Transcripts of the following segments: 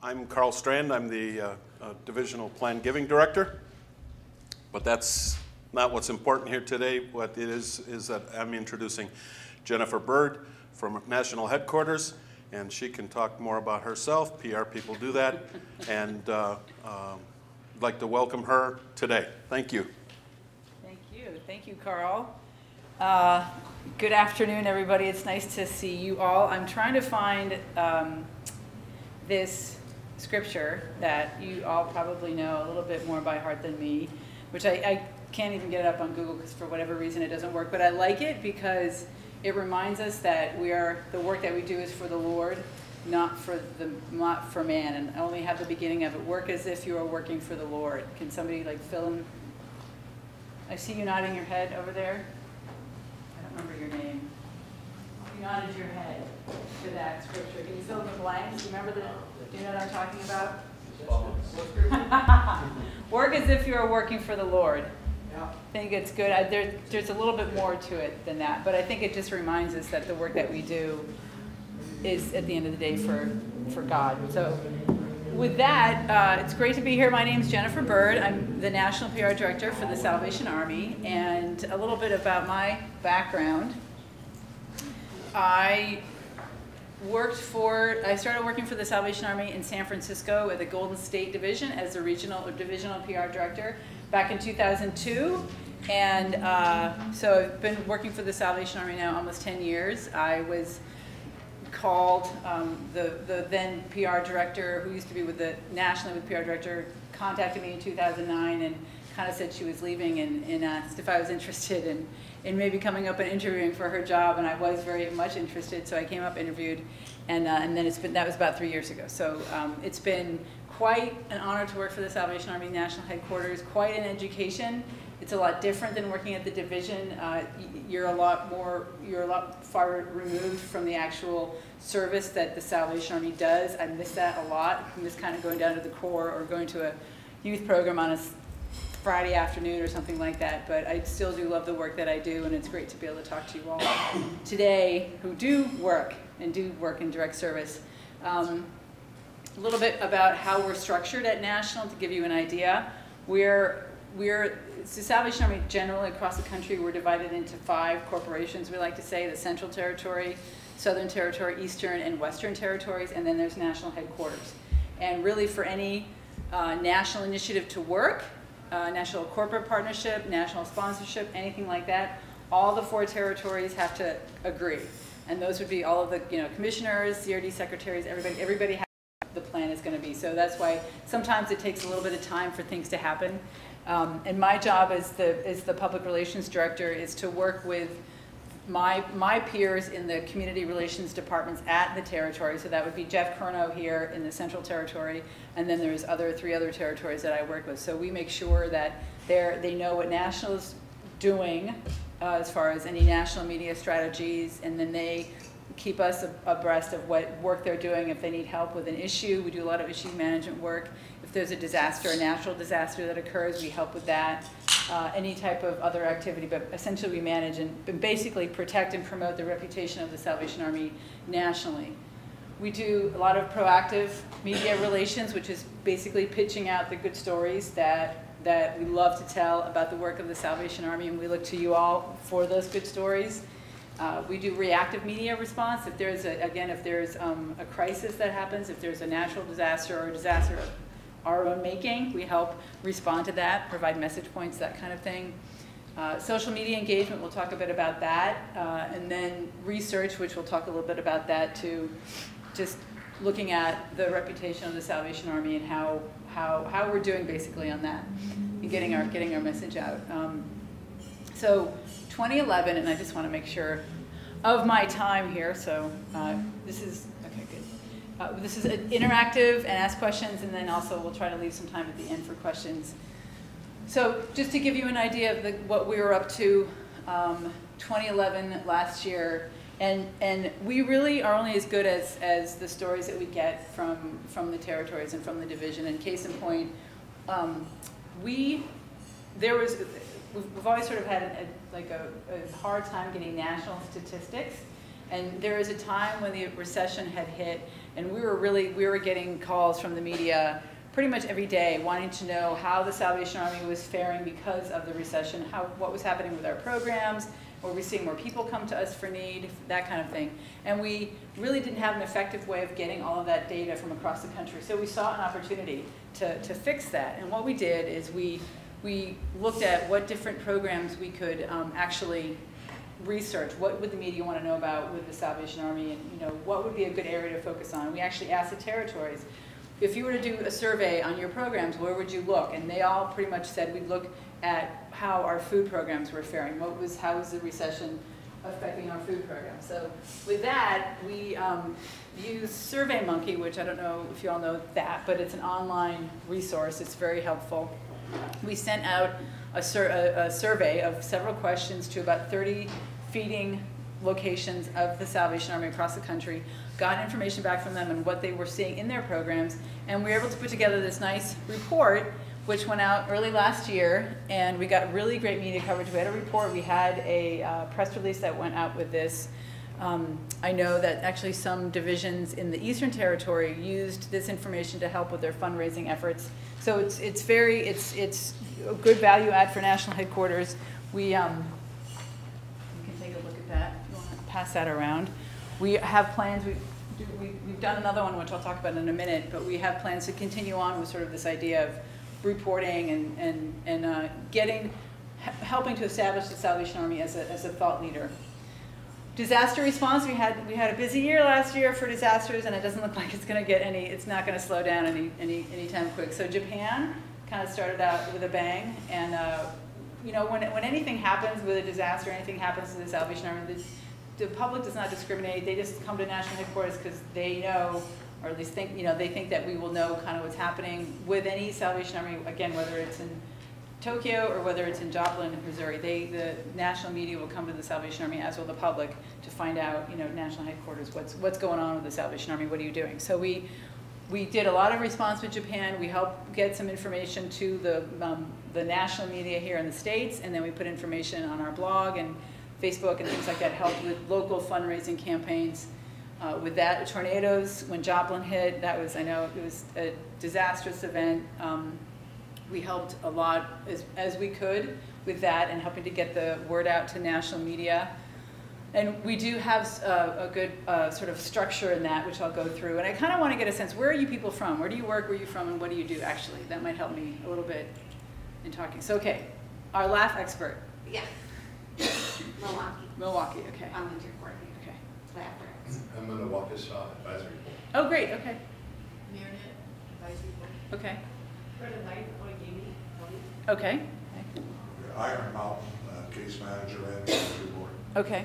I'm Carl Strand. I'm the Divisional Plan Giving Director. But that's not what's important here today. What it is that I'm introducing Jennifer Bird from National Headquarters, and she can talk more about herself. PR people do that. And I'd like to welcome her today. Thank you. Thank you. Thank you, Carl. Good afternoon, everybody. It's nice to see you all. I'm trying to find this scripture that you all probably know a little bit more by heart than me, which I can't even get it up on Google because for whatever reason it doesn't work. But I like it because it reminds us that the work that we do is for the Lord, not for man. And I only have the beginning of it. Work as if you are working for the Lord. Can somebody fill in? I see you nodding your head over there. I don't remember your name. You nodded your head to that scripture. Can you fill in the blanks? Do you know what I'm talking about? Work as if you are working for the Lord. Yeah. I think it's good. There's a little bit more to it than that, but I think it just reminds us that the work that we do is, at the end of the day, for God. So with that, it's great to be here. My name's Jennifer Bird. I'm the National PR Director for the Salvation Army, and a little bit about my background. I started working for the Salvation Army in San Francisco at the Golden State Division as the regional or divisional PR director back in 2002. And so I've been working for the Salvation Army now almost 10 years. I was called, the then PR director, who used to be nationally with PR director, contacted me in 2009 and kind of said she was leaving and asked if I was interested in maybe coming up and interviewing for her job, and I was very much interested, so I came up, interviewed, and then that was about 3 years ago. So it's been quite an honor to work for the Salvation Army National Headquarters, quite an education. It's a lot different than working at the division. You're a lot far removed from the actual service that the Salvation Army does. I miss that a lot. I miss kind of going down to the Corps or going to a youth program on a Friday afternoon or something like that, but I still do love the work that I do, and it's great to be able to talk to you all today who do work in direct service. A little bit about how we're structured at National to give you an idea. It's the Salvation Army generally across the country. We're divided into 5 corporations, we like to say: the Central Territory, Southern Territory, Eastern and Western Territories, and then there's National Headquarters. And really for any national initiative to work, national corporate partnership, national sponsorship, anything like that, all the 4 territories have to agree. And those would be all of the commissioners, CRD secretaries, everybody has what the plan is going to be. So that's why sometimes it takes a little bit of time for things to happen. And my job as the public relations director is to work with my peers in the community relations departments at the territory. So that would be Jeff Curnow here in the Central Territory, and then there's 3 other territories that I work with. So we make sure that they know what National's doing as far as any national media strategies, and then they keep us abreast of what work they're doing. If they need help with an issue, we do a lot of issue management work. If there's a disaster, a natural disaster that occurs, we help with that. Any type of other activity, but essentially we manage and basically protect and promote the reputation of the Salvation Army nationally. We do a lot of proactive media relations, which is basically pitching out the good stories that we love to tell about the work of the Salvation Army, and we look to you all for those good stories. We do reactive media response. If there's a crisis that happens, if there's a natural disaster or a disaster of our own making, we help respond to that, provide message points, that kind of thing. Social media engagement, we'll talk a bit about that. And then research, which we'll talk a little bit about that too. Just looking at the reputation of the Salvation Army and how we're doing basically on that and getting our message out. So 2011, and I just want to make sure of my time here. So this is interactive and ask questions, and then also we'll try to leave some time at the end for questions. So just to give you an idea of what we were up to 2011 last year, and we really are only as good as the stories that we get from the territories and from the division. And case in point, we've always sort of had a hard time getting national statistics. And there was a time when the recession had hit, and we were getting calls from the media pretty much every day wanting to know how the Salvation Army was faring because of the recession, what was happening with our programs, were we seeing more people come to us for need, that kind of thing. And we really didn't have an effective way of getting all of that data from across the country. So we saw an opportunity to fix that. And what we did is we looked at what different programs we could actually research. What would the media want to know about with the Salvation Army, and what would be a good area to focus on? We actually asked the territories, if you were to do a survey on your programs, where would you look? And they all pretty much said we'd look at how our food programs were faring. How was the recession affecting our food programs? So with that, we used SurveyMonkey, which I don't know if you all know that, but it's an online resource. It's very helpful. We sent out a survey of several questions to about 30 feeding locations of the Salvation Army across the country, got information back from them on what they were seeing in their programs, and we were able to put together this nice report which went out early last year, and we got really great media coverage. We had a report, we had a press release that went out with this. I know that actually some divisions in the Eastern Territory used this information to help with their fundraising efforts. So it's a good value add for national headquarters. We can take a look at that. You want to pass that around. We have plans. We've done another one, which I'll talk about in a minute, but we have plans to continue on with sort of this idea of reporting and helping to establish the Salvation Army as a thought leader. Disaster response, we had a busy year last year for disasters, and it doesn't look like it's going to get it's not going to slow down anytime quick. So Japan kind of started out with a bang, and when anything happens with a disaster, anything happens to the Salvation Army, the public does not discriminate. They just come to national headquarters because they know, or at least think, they think that we will know kind of what's happening with any Salvation Army, again, whether it's in Tokyo or whether it's in Joplin, Missouri. The national media will come to the Salvation Army, as will the public, to find out, national headquarters, what's going on with the Salvation Army, what are you doing? So we did a lot of response with Japan. We helped get some information to the national media here in the States, and then we put information on our blog and Facebook and things like that, helped with local fundraising campaigns. With that, tornadoes, when Joplin hit, I know it was a disastrous event. We helped a lot as we could with that and helping to get the word out to national media. And we do have a good sort of structure in that, which I'll go through. And I kind of want to get a sense, where are you people from? Where do you work, where are you from, and what do you do, actually? That might help me a little bit in talking. So, okay, our laugh expert. Yeah. Milwaukee. Milwaukee, okay. Volunteer coordinator. Okay. Laughter. I'm in the Waukesha Advisory Board. Oh, great, okay. Meredith, advisory board. Okay. Brenda Knight, Oigimi, Okay. Iron Mountain, case manager and advisory board. Okay.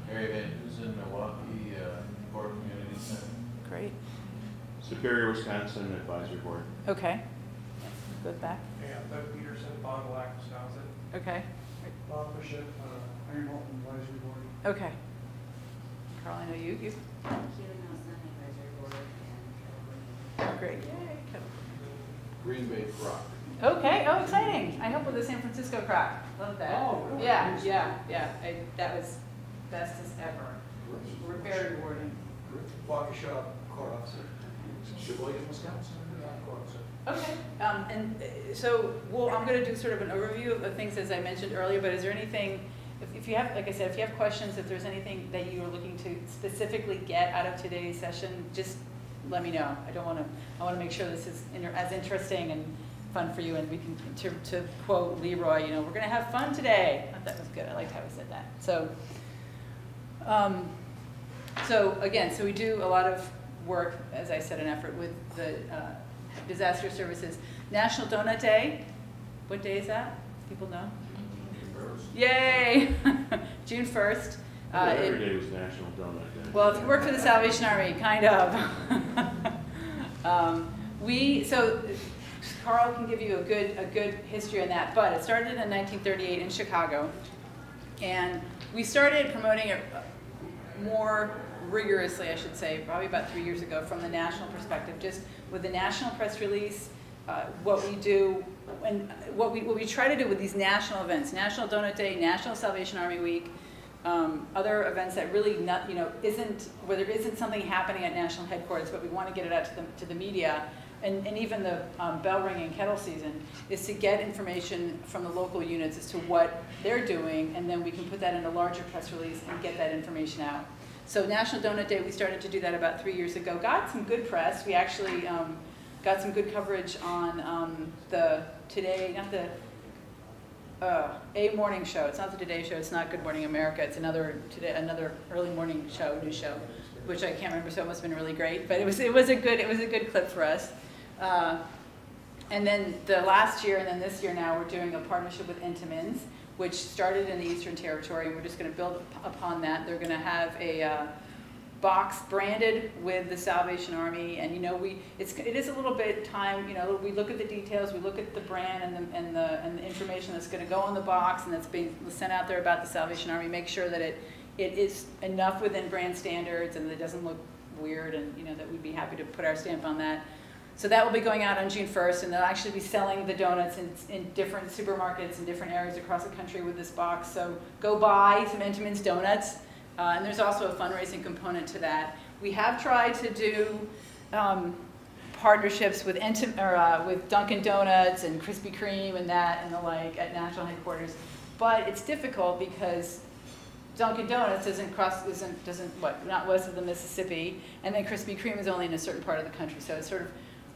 Harry Van Dusen, Milwaukee, Core Community Center. Great. Superior, Wisconsin Advisory Board. Okay. Good back. And Doug Peterson, Bond du Lac, Wisconsin. Okay. Bob Bishop, Iron Mountain Advisory Board. Okay. Carl, I know you. Keely Nelson, advisory board, and Carol Great. Green Bay Croc. Okay. Oh, exciting! I helped with the San Francisco Croc. Love that. Oh, really? Yeah. That was bestest ever. We're very rewarding. Waukesha Corps Officer. Sheboygan, Wisconsin. Corps Officer. Okay. So I'm going to do sort of an overview of the things as I mentioned earlier. But is there anything, if you have, like I said, if you have questions, if there's anything that you are looking to specifically get out of today's session, just let me know. I want to make sure this is as interesting and fun for you, and we can, to quote Leroy, we're going to have fun today. I thought that was good. I liked how he said that. So we do a lot of work, as I said, an effort with the disaster services. National Donut Day. What day is that? People know? Yay! June 1st. Every day was National Donut Day. Well, if you work for the Salvation Army, kind of. So Carl can give you a good history on that, but it started in 1938 in Chicago, and we started promoting it more rigorously, I should say, probably about 3 years ago from the national perspective, just with the national press release, what we do, and what we try to do with these national events, National Donut Day, National Salvation Army Week, other events that really not, isn't, where there isn't something happening at national headquarters, but we want to get it out to the media, and even the bell ringing kettle season, is to get information from the local units as to what they're doing, and then we can put that in a larger press release and get that information out. So National Donut Day, we started to do that about 3 years ago. Got some good press. We actually got some good coverage on the Today, not the A Morning Show. It's not the Today Show. It's not Good Morning America. It's another early morning show, news show, which I can't remember. So it must have been really great. But it was a good clip for us. And then the last year, and then this year now, we're doing a partnership with Intamins, which started in the Eastern Territory, and we're just going to build upon that. They're going to have a box branded with the Salvation Army, and it is a little bit time. We look at the details, we look at the brand and the information that's going to go on the box and that's being sent out there about the Salvation Army. Make sure that it is enough within brand standards and that it doesn't look weird, and that we'd be happy to put our stamp on that. So that will be going out on June 1st, and they'll actually be selling the donuts in different supermarkets in different areas across the country with this box. So go buy some Intamins donuts, and there's also a fundraising component to that. We have tried to do partnerships with Dunkin' Donuts and Krispy Kreme and the like at national headquarters, but it's difficult because Dunkin' Donuts not west of the Mississippi, and then Krispy Kreme is only in a certain part of the country. So it's sort of,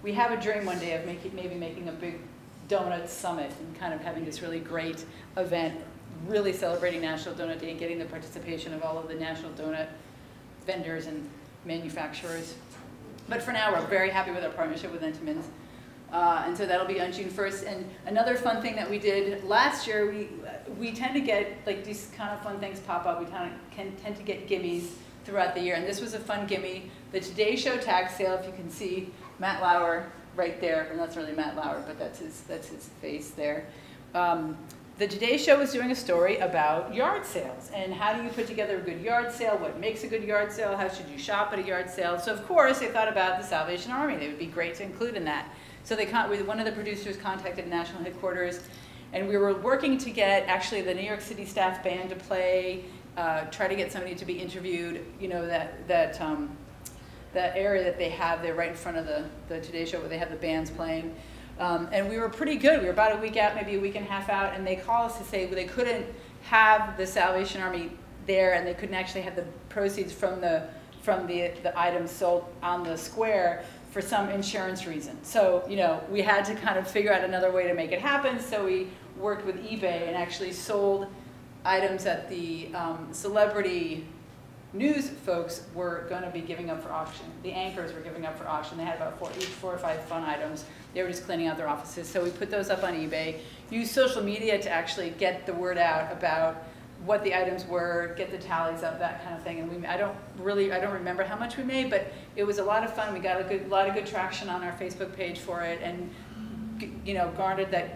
we have a dream one day of maybe making a big donut summit and kind of having this really great event, really celebrating National Donut Day and getting the participation of all of the national donut vendors and manufacturers. But for now, we're very happy with our partnership with Intamins. And so that'll be on June 1st. And another fun thing that we did last year, we tend to get, like, these kind of fun things pop up. We tend to get gimmies throughout the year. And this was a fun gimme. The Today Show tag sale, if you can see Matt Lauer right there, and that's really Matt Lauer, but that's his face there. The Today Show was doing a story about yard sales and how do you put together a good yard sale, what makes a good yard sale, how should you shop at a yard sale. So of course they thought about the Salvation Army. They would be great to include in that. So one of the producers contacted national headquarters, and we were working to get actually the New York City staff band to play, try to get somebody to be interviewed, that area that they have there right in front of the Today Show where they have the bands playing. And we were pretty good. We were about a week out, maybe a week and a half out, and they called us to say they couldn't have the Salvation Army there, and they couldn't actually have the proceeds from the items sold on the square for some insurance reason. So, we had to kind of figure out another way to make it happen, so we worked with eBay and actually sold items that the celebrity news folks were going to be giving up for auction. The anchors were giving up for auction. They had about four or five fun items. They were just cleaning out their offices. So we put those up on eBay, used social media to actually get the word out about what the items were, get the tallies up, that kind of thing. And I don't remember how much we made, but it was a lot of fun. We got a lot of good traction on our Facebook page for it, and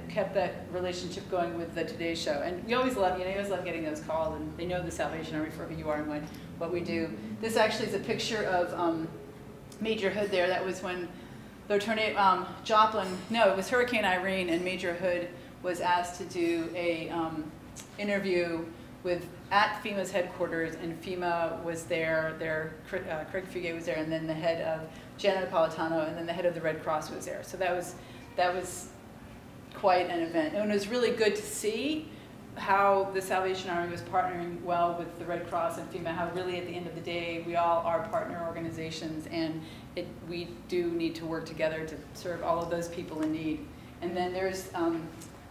kept that relationship going with the Today Show. And we always love, you always love getting those calls, and they know the Salvation Army for who you are and what we do. This actually is a picture of Major Hood there. That was when the tornado, it was Hurricane Irene, and Major Hood was asked to do a interview at FEMA's headquarters, and FEMA was there, Craig Fugate was there, and then the head of Janet Napolitano, and then the head of the Red Cross was there. So that was quite an event. And it was really good to see how the Salvation Army was partnering well with the Red Cross and FEMA, how really at the end of the day, we all are partner organizations, and we do need to work together to serve all of those people in need. And then there's,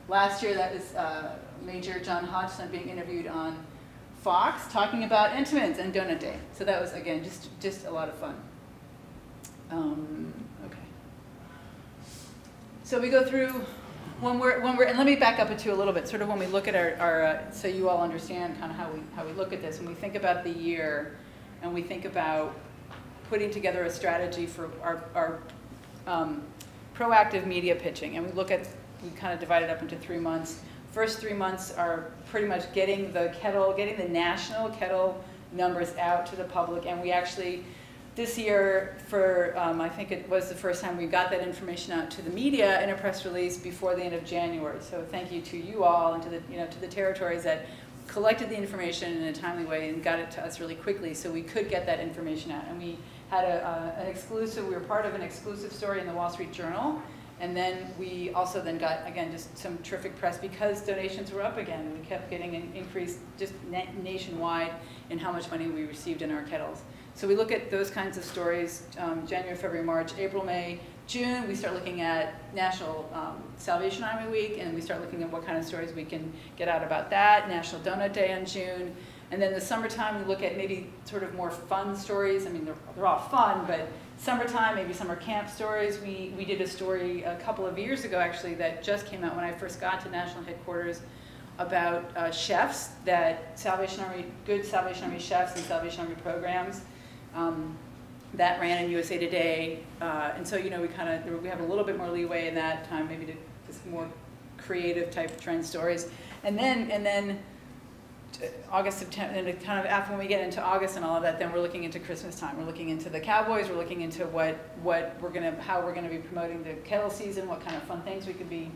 last year that was Major John Hodgson being interviewed on Fox, talking about Intamins and Donut Day. So that was, again, just a lot of fun. Okay. So we go through, and let me back up to a little bit, sort of when we look at our so you all understand kind of how we look at this. When we think about the year, and we think about putting together a strategy for our proactive media pitching, and we kind of divide it up into 3 months. First 3 months are pretty much getting the national kettle numbers out to the public, and we actually, this year, I think it was the first time we got that information out to the media in a press release before the end of January. So thank you to you all and to the territories that collected the information in a timely way and got it to us really quickly so we could get that information out. And we had an exclusive, we were part of an exclusive story in the Wall Street Journal. And then we also then got, again, just some terrific press because donations were up again. We kept getting an increase just nationwide in how much money we received in our kettles. So we look at those kinds of stories, January, February, March, April, May, June. We start looking at National Salvation Army Week, and we start looking at what kind of stories we can get out about that. National Donut Day in June. And then the summertime, we look at maybe sort of more fun stories. I mean, they're all fun, but summertime, maybe summer camp stories. We did a story a couple of years ago, actually, that just came out when I first got to national headquarters about chefs, that Salvation Army, good Salvation Army chefs and Salvation Army programs. That ran in USA Today, and so, you know, we have a little bit more leeway in that time, maybe to just more creative type trend stories. And then August, September, and kind of after when we get into August and all of that, then we're looking into Christmas time. We're looking into the Cowboys. We're looking into how we're gonna be promoting the kettle season, what kind of fun things we could be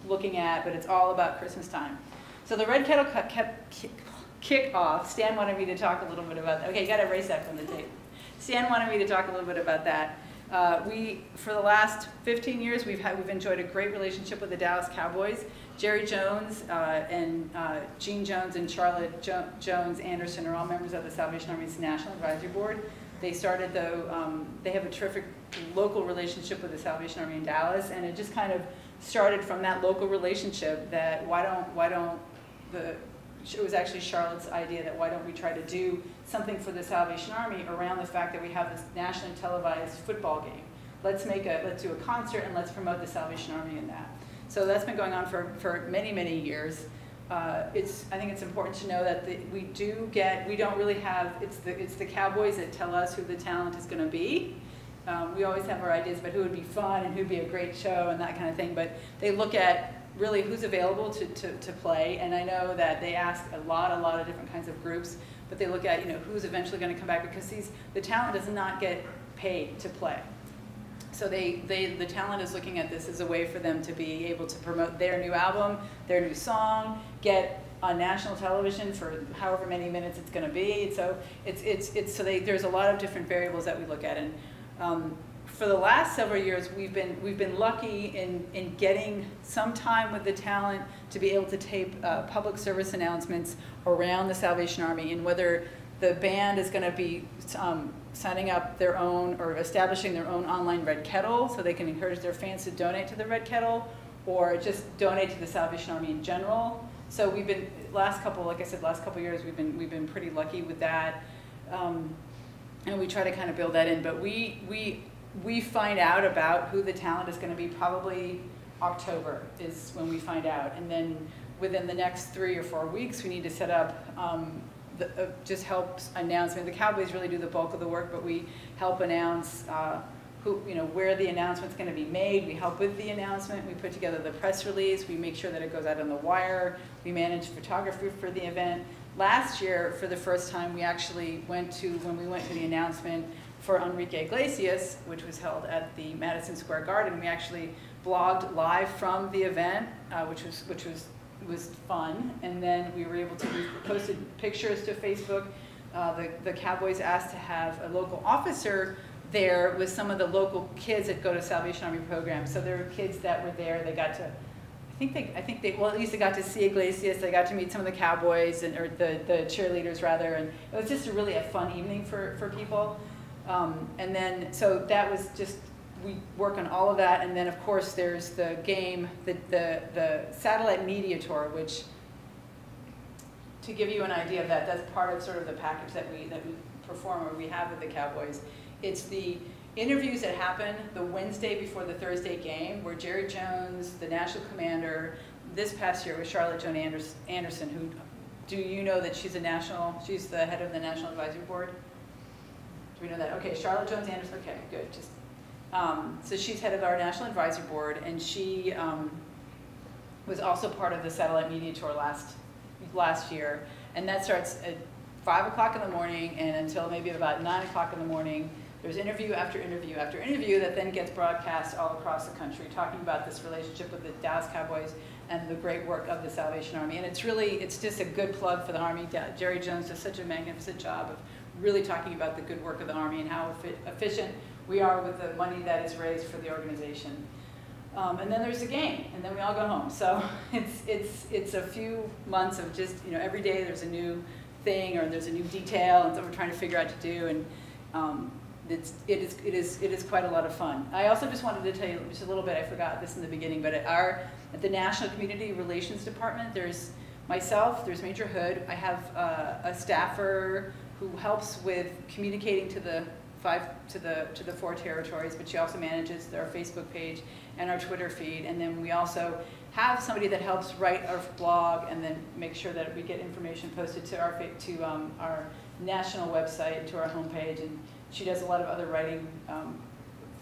looking at. But it's all about Christmas time. So the Red Kettle kick off. Stan wanted me to talk a little bit about that. Okay, you got to erase that from the tape. Stan wanted me to talk a little bit about that. For the last 15 years, we've enjoyed a great relationship with the Dallas Cowboys. Jerry Jones and Gene Jones and Charlotte Jones Anderson are all members of the Salvation Army's National Advisory Board. They started, though, they have a terrific local relationship with the Salvation Army in Dallas, and it just kind of started from that local relationship that it was actually Charlotte's idea that why don't we try to do something for the Salvation Army around the fact that we have this nationally televised football game. Let's do a concert and let's promote the Salvation Army in that. So that's been going on for many, many years. I think it's important to know that we don't really have, it's the Cowboys that tell us who the talent is going to be. We always have our ideas about who would be fun and who would be a great show and that kind of thing, but they look at really who's available to play, and I know that they ask a lot of different kinds of groups, but they look at, you know, who's eventually going to come back, because the talent does not get paid to play. So the talent is looking at this as a way for them to be able to promote their new album, their new song, get on national television for however many minutes it's going to be. So there's a lot of different variables that we look at, and for the last several years, we've been lucky in getting some time with the talent to be able to tape public service announcements around the Salvation Army, and whether the band is going to be signing up their own or establishing their own online Red Kettle so they can encourage their fans to donate to the Red Kettle, or just donate to the Salvation Army in general. So we've been last couple years we've been pretty lucky with that, and we try to kind of build that in. But we find out about who the talent is going to be probably October is when we find out, and then within the next 3 or 4 weeks we need to set up just helps announce. I mean, the Cowboys really do the bulk of the work, but we help announce where the announcement's going to be made. We help with the announcement. We put together the press release. We make sure that it goes out on the wire. We manage photography for the event. Last year, for the first time, we actually when we went to the announcement for Enrique Iglesias, which was held at the Madison Square Garden, we actually blogged live from the event, which was fun, and then we posted pictures to Facebook. The Cowboys asked to have a local officer there with some of the local kids that go to Salvation Army programs. So there were kids that were there. They got to, at least they got to see Iglesias. They got to meet some of the Cowboys or the cheerleaders rather, and it was just really a fun evening for people. And then so that was just. We work on all of that, and then of course there's the game, the satellite media tour, which, to give you an idea of that, that's part of sort of the package that we perform or we have with the Cowboys. It's the interviews that happen the Wednesday before the Thursday game, where Jerry Jones, the national commander, this past year was Charlotte Joan Anderson, who, do you know that she's she's the head of the National Advisory Board? Do we know that? Okay, Charlotte Jones Anderson, okay, good. So she's head of our National Advisory Board, and she was also part of the satellite media tour last year, and that starts at 5 o'clock in the morning and until maybe about 9 o'clock in the morning. There's interview after interview after interview that then gets broadcast all across the country, talking about this relationship with the Dallas Cowboys and the great work of the Salvation Army. And it's just a good plug for the Army. Jerry Jones does such a magnificent job of really talking about the good work of the Army and how efficient we are with the money that is raised for the organization. And then there's the game, and then we all go home. So it's a few months of just, every day there's a new thing or there's a new detail and something we're trying to figure out to do, and it is quite a lot of fun. I also just wanted to tell you just a little bit, I forgot this in the beginning, but at the National Community Relations Department, there's myself, there's Major Hood. I have a staffer who helps with communicating to the 4 territories, but she also manages our Facebook page and our Twitter feed. And then we also have somebody that helps write our blog and then make sure that we get information posted to our national website, to our homepage. And she does a lot of other writing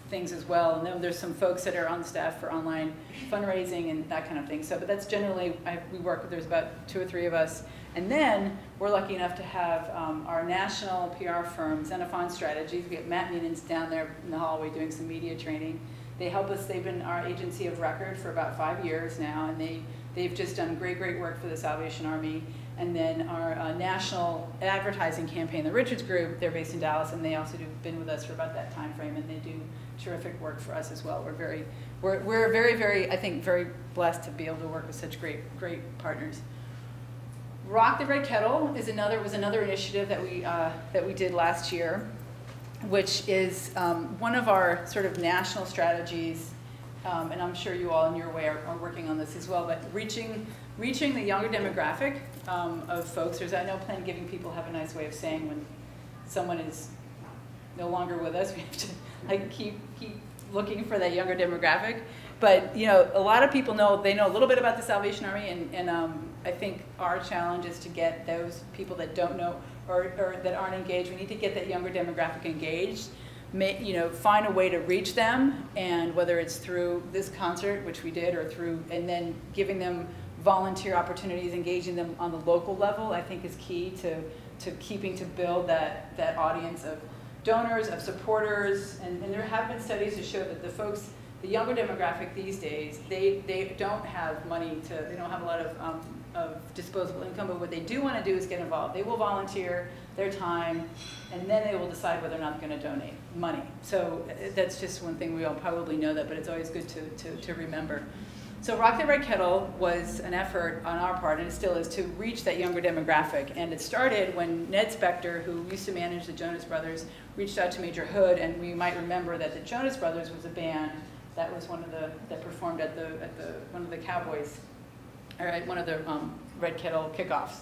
things as well. And then there's some folks that are on staff for online fundraising and that kind of thing. So, but that's generally, we work with, there's about 2 or 3 of us. And then we're lucky enough to have our national PR firm, Xenophon Strategies. We have Matt Meenan's down there in the hallway doing some media training. They help us, they've been our agency of record for about 5 years now, and they've just done great work for the Salvation Army. And then our national advertising campaign, the Richards Group, they're based in Dallas, and they also have been with us for about that time frame, and they do terrific work for us as well. We're very, I think, very blessed to be able to work with such great partners. Rock the Red Kettle was another initiative that we did last year, which is one of our sort of national strategies, and I'm sure you all in your way are working on this as well, but reaching the younger demographic of folks. I know Plan Giving people have a nice way of saying when someone is no longer with us, we have to keep looking for that younger demographic. But a lot of people know a little bit about the Salvation Army, and I think our challenge is to get those people that don't know or that aren't engaged. We need to get that younger demographic engaged. Find a way to reach them, and whether it's through this concert, which we did, and then giving them volunteer opportunities, engaging them on the local level, I think is key to keeping to build that audience of donors, of supporters, and there have been studies to show that the younger demographic these days, they don't have money they don't have a lot of disposable income, but what they do want to do is get involved. They will volunteer their time, and then they will decide whether or not they're going to donate money. So that's just one thing, we all probably know that, but it's always good to remember. So Rock the Red Kettle was an effort on our part, and it still is, to reach that younger demographic. And it started when Ned Spector, who used to manage the Jonas Brothers, reached out to Major Hood, and we might remember that the Jonas Brothers was a band that was that performed at one of the Cowboys, or at one of the Red Kettle kickoffs.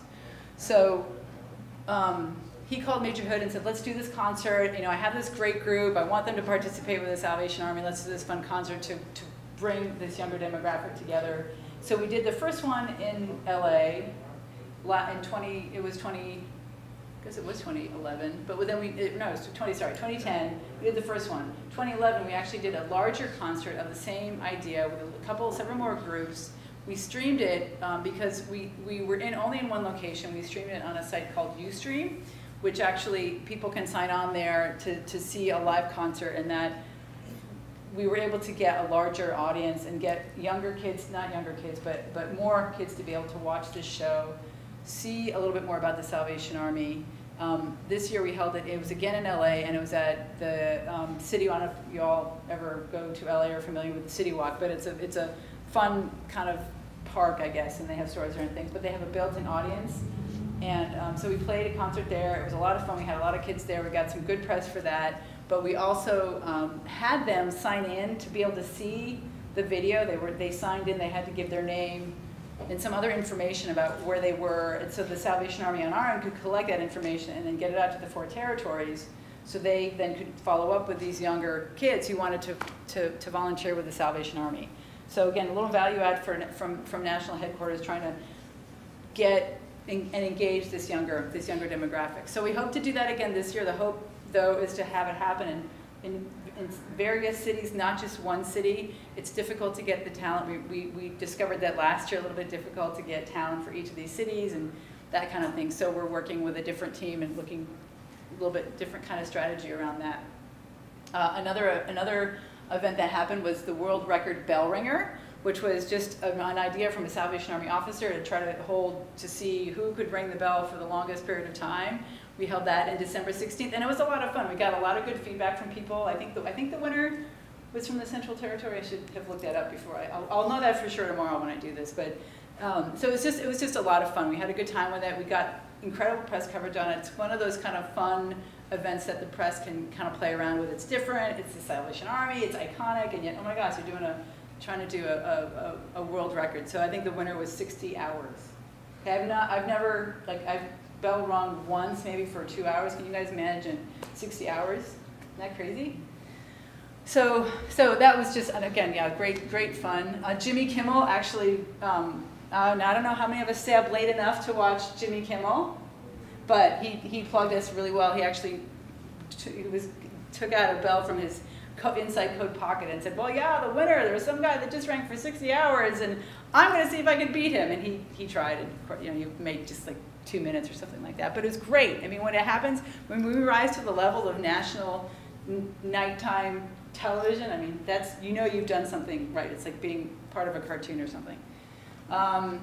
So he called Major Hood and said, let's do this concert. I have this great group. I want them to participate with the Salvation Army. Let's do this fun concert to bring this younger demographic together. So we did the first one in LA it was 2011, but then it was 2010, we did the first one. 2011, we actually did a larger concert of the same idea with several more groups. We streamed it because we were only in one location. We streamed it on a site called Ustream, which actually people can sign on there to see a live concert, and that we were able to get a larger audience and get younger kids, not younger kids, but more kids to be able to watch this show, see a little bit more about the Salvation Army. This year we held it was again in LA, and it was at the City Walk. I don't know if you all ever go to LA or are familiar with the City Walk, but it's a fun kind of park, I guess, and they have stores there and things, but they have a built-in audience. And so we played a concert there. It was a lot of fun. We had a lot of kids there. We got some good press for that. But we also had them sign in to be able to see the video. They signed in. They had to give their name and some other information about where they were. And so the Salvation Army on our end could collect that information and then get it out to the 4 territories, so they then could follow up with these younger kids who wanted to volunteer with the Salvation Army. So again, a little value add from national headquarters, trying to get and engage this younger demographic. So we hope to do that again this year. The hope, though, is to have it happen in various cities, not just one city. It's difficult to get the talent. We discovered that last year, a little bit difficult to get talent for each of these cities and that kind of thing. So we're working with a different team and looking a little bit different kind of strategy around that. Another event that happened was the world record bell ringer, which was just an idea from a Salvation Army officer to try to see who could ring the bell for the longest period of time. We held that in December 16th, and it was a lot of fun. We got a lot of good feedback from people. I think the winner was from the Central Territory. I should have looked that up before. I'll know that for sure tomorrow when I do this. But so it was just a lot of fun. We had a good time with it. We got incredible press coverage on it. It's one of those kind of fun events that the press can kind of play around with. It's different. It's the Salvation Army. It's iconic, and yet, oh my gosh, you're trying to do a world record. So I think the winner was 60 hours. Okay, I've bell rung once, maybe for 2 hours. Can you guys imagine 60 hours? Isn't that crazy? So that was just, and again, yeah, great fun. Jimmy Kimmel actually, now I don't know how many of us stay up late enough to watch Jimmy Kimmel, but he plugged us really well. He actually took out a bell from his inside coat pocket and said, well, yeah, the winner, there was some guy that just rang for 60 hours, and I'm going to see if I can beat him. And he tried, and you made just like 2 minutes or something like that. But it was great. I mean, when it happens, when we rise to the level of national nighttime television, I mean, that's, you've done something right. It's like being part of a cartoon or something. And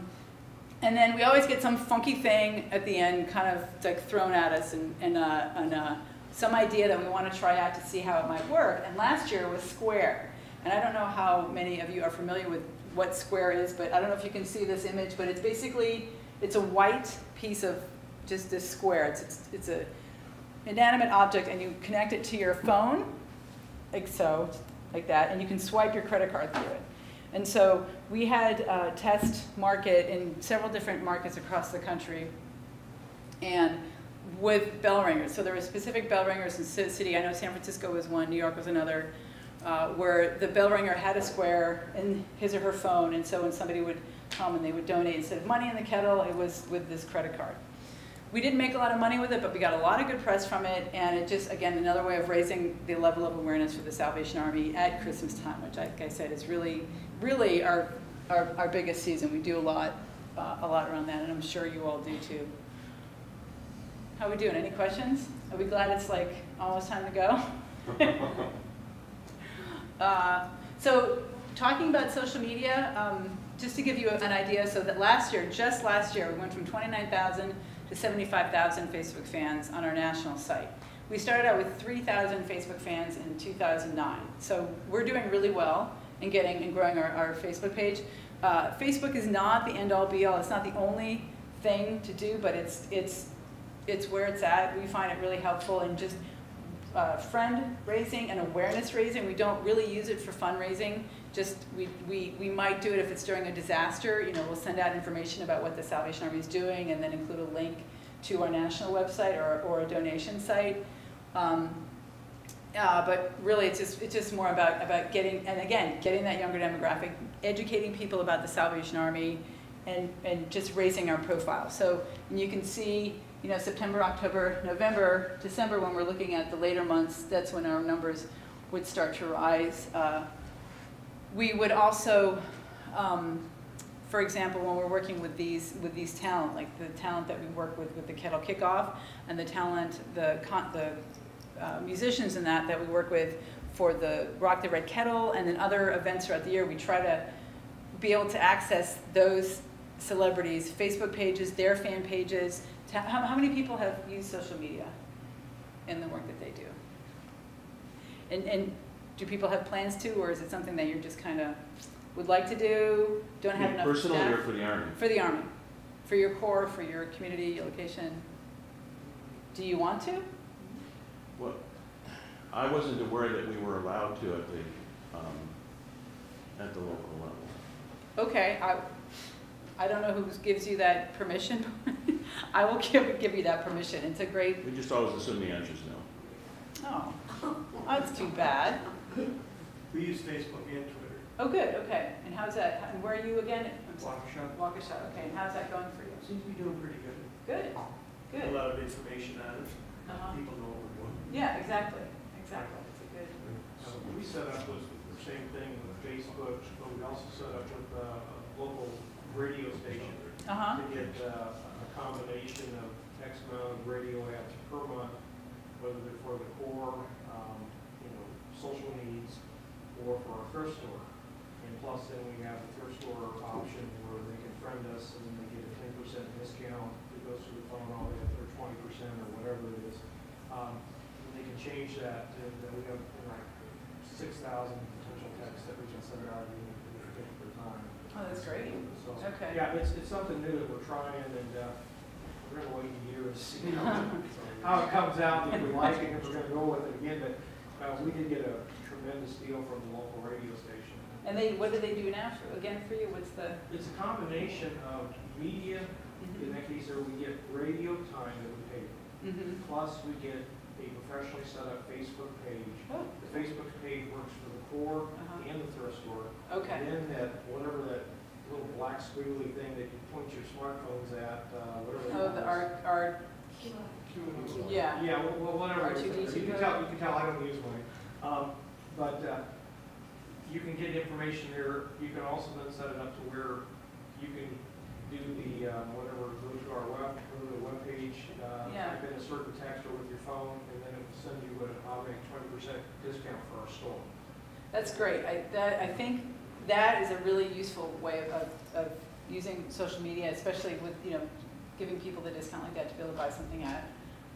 then we always get some funky thing at the end kind of like thrown at us and some idea that we want to try out to see how it might work. And last year was Square. And I don't know how many of you are familiar with what Square is, but I don't know if you can see this image, but it's basically, it's a white piece of just this square. It's a inanimate object, and you connect it to your phone, like so, like that, and you can swipe your credit card through it. And so we had a test market in several different markets across the country, and with bell ringers. So there were specific bell ringers in city. I know San Francisco was one, New York was another, where the bell ringer had a square in his or her phone, and so when somebody would come and they would donate, instead of money in the kettle, it was with this credit card. We didn't make a lot of money with it, but we got a lot of good press from it, and it just, again, another way of raising the level of awareness for the Salvation Army at Christmas time, which, like I said, is really our biggest season. We do a lot around that, and I'm sure you all do too. How are we doing? Any questions? Are we glad it's like almost time to go? So talking about social media, just to give you an idea, so that just last year, we went from 29,000 to 75,000 Facebook fans on our national site. We started out with 3,000 Facebook fans in 2009. So we're doing really well in getting and growing our Facebook page. Facebook is not the end-all be-all. It's not the only thing to do, but it's where it's at. We find it really helpful in just friend raising and awareness raising. We don't really use it for fundraising. Just we might do it if it's during a disaster. We'll send out information about what the Salvation Army is doing, and then include a link to our national website or a donation site. But really, it's just more about getting that younger demographic, educating people about the Salvation Army, and just raising our profile. So and you can see, September, October, November, December, when we're looking at the later months, that's when our numbers would start to rise. We would also, for example, when we're working with these talent, like the talent that we work with the Kettle Kickoff, and the talent, the musicians in that we work with for the Rock the Red Kettle, and then other events throughout the year, we try to be able to access those celebrities' Facebook pages, their fan pages. How many people have used social media in the work that they do? And do people have plans to, or is it something that you're just kind of would like to do, don't have enough personally staff? or for the Army? For the Army. For your corps, for your community, your location. Do you want to? Well, I wasn't aware that we were allowed to at the local level. Okay, I don't know who gives you that permission. I will give you that permission. It's a great... We just always assume the answer's no. Oh, that's too bad. We use Facebook and Twitter. Oh, good, okay. And how's that, and where are you again? I'm sorry. Waukesha. Waukesha, okay. And how's that going for you? Seems to be doing pretty good. Good, good. A lot of information on it. People know what we're doing. Yeah, exactly, exactly. It's a good... We set up with the same thing with Facebook, but we also set up with a local radio station Uh-huh. to get a combination of X amount of radio ads per month, whether they're for the core, social needs, or for our thrift store. And plus then we have us, and they get a 10% discount. It goes through the phone all the way up to 20% or whatever it is. And they can change that, and we have like 6,000 potential texts that we can send out in a particular time. Oh, that's great. So, Okay. yeah, it's something new that we're trying, and we're going to wait a year and see how it comes out, and if we like it, if we're going to go with it again. But we did get a tremendous deal from the local radio station. And what do they do now for you? What's the? It's a combination of media. In that case, there we get radio time that we pay for. Plus, we get a professionally set up Facebook page. Oh. The Facebook page works for the core and the thrift store. Okay. And then whatever that little black squiggly thing that you point your smartphones at, whatever. Oh, our yeah. Yeah, well, whatever. R2D2 You can tell I don't use mine. But you can get information there. You can also then set it up to where you can do the whatever, go to our web page, type in a certain text or with your phone, and then it will send you an automatic 20% discount for our store. That's great. I think that is a really useful way of using social media, especially with giving people the discount like that to be able to buy something at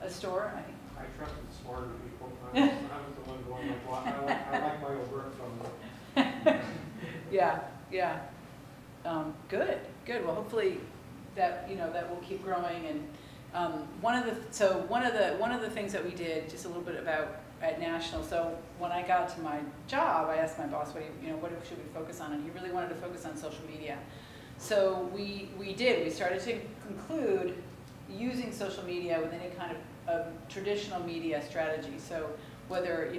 a store. I trust the smarter people. I'm the one going like, well, I like my old work from them. Yeah. Good. Well, hopefully that that will keep growing. And one of the things that we did just a little bit about at National. So when I got to my job, I asked my boss, what should we focus on? And he really wanted to focus on social media. So we did. We started to conclude using social media with any kind of traditional media strategy. So whether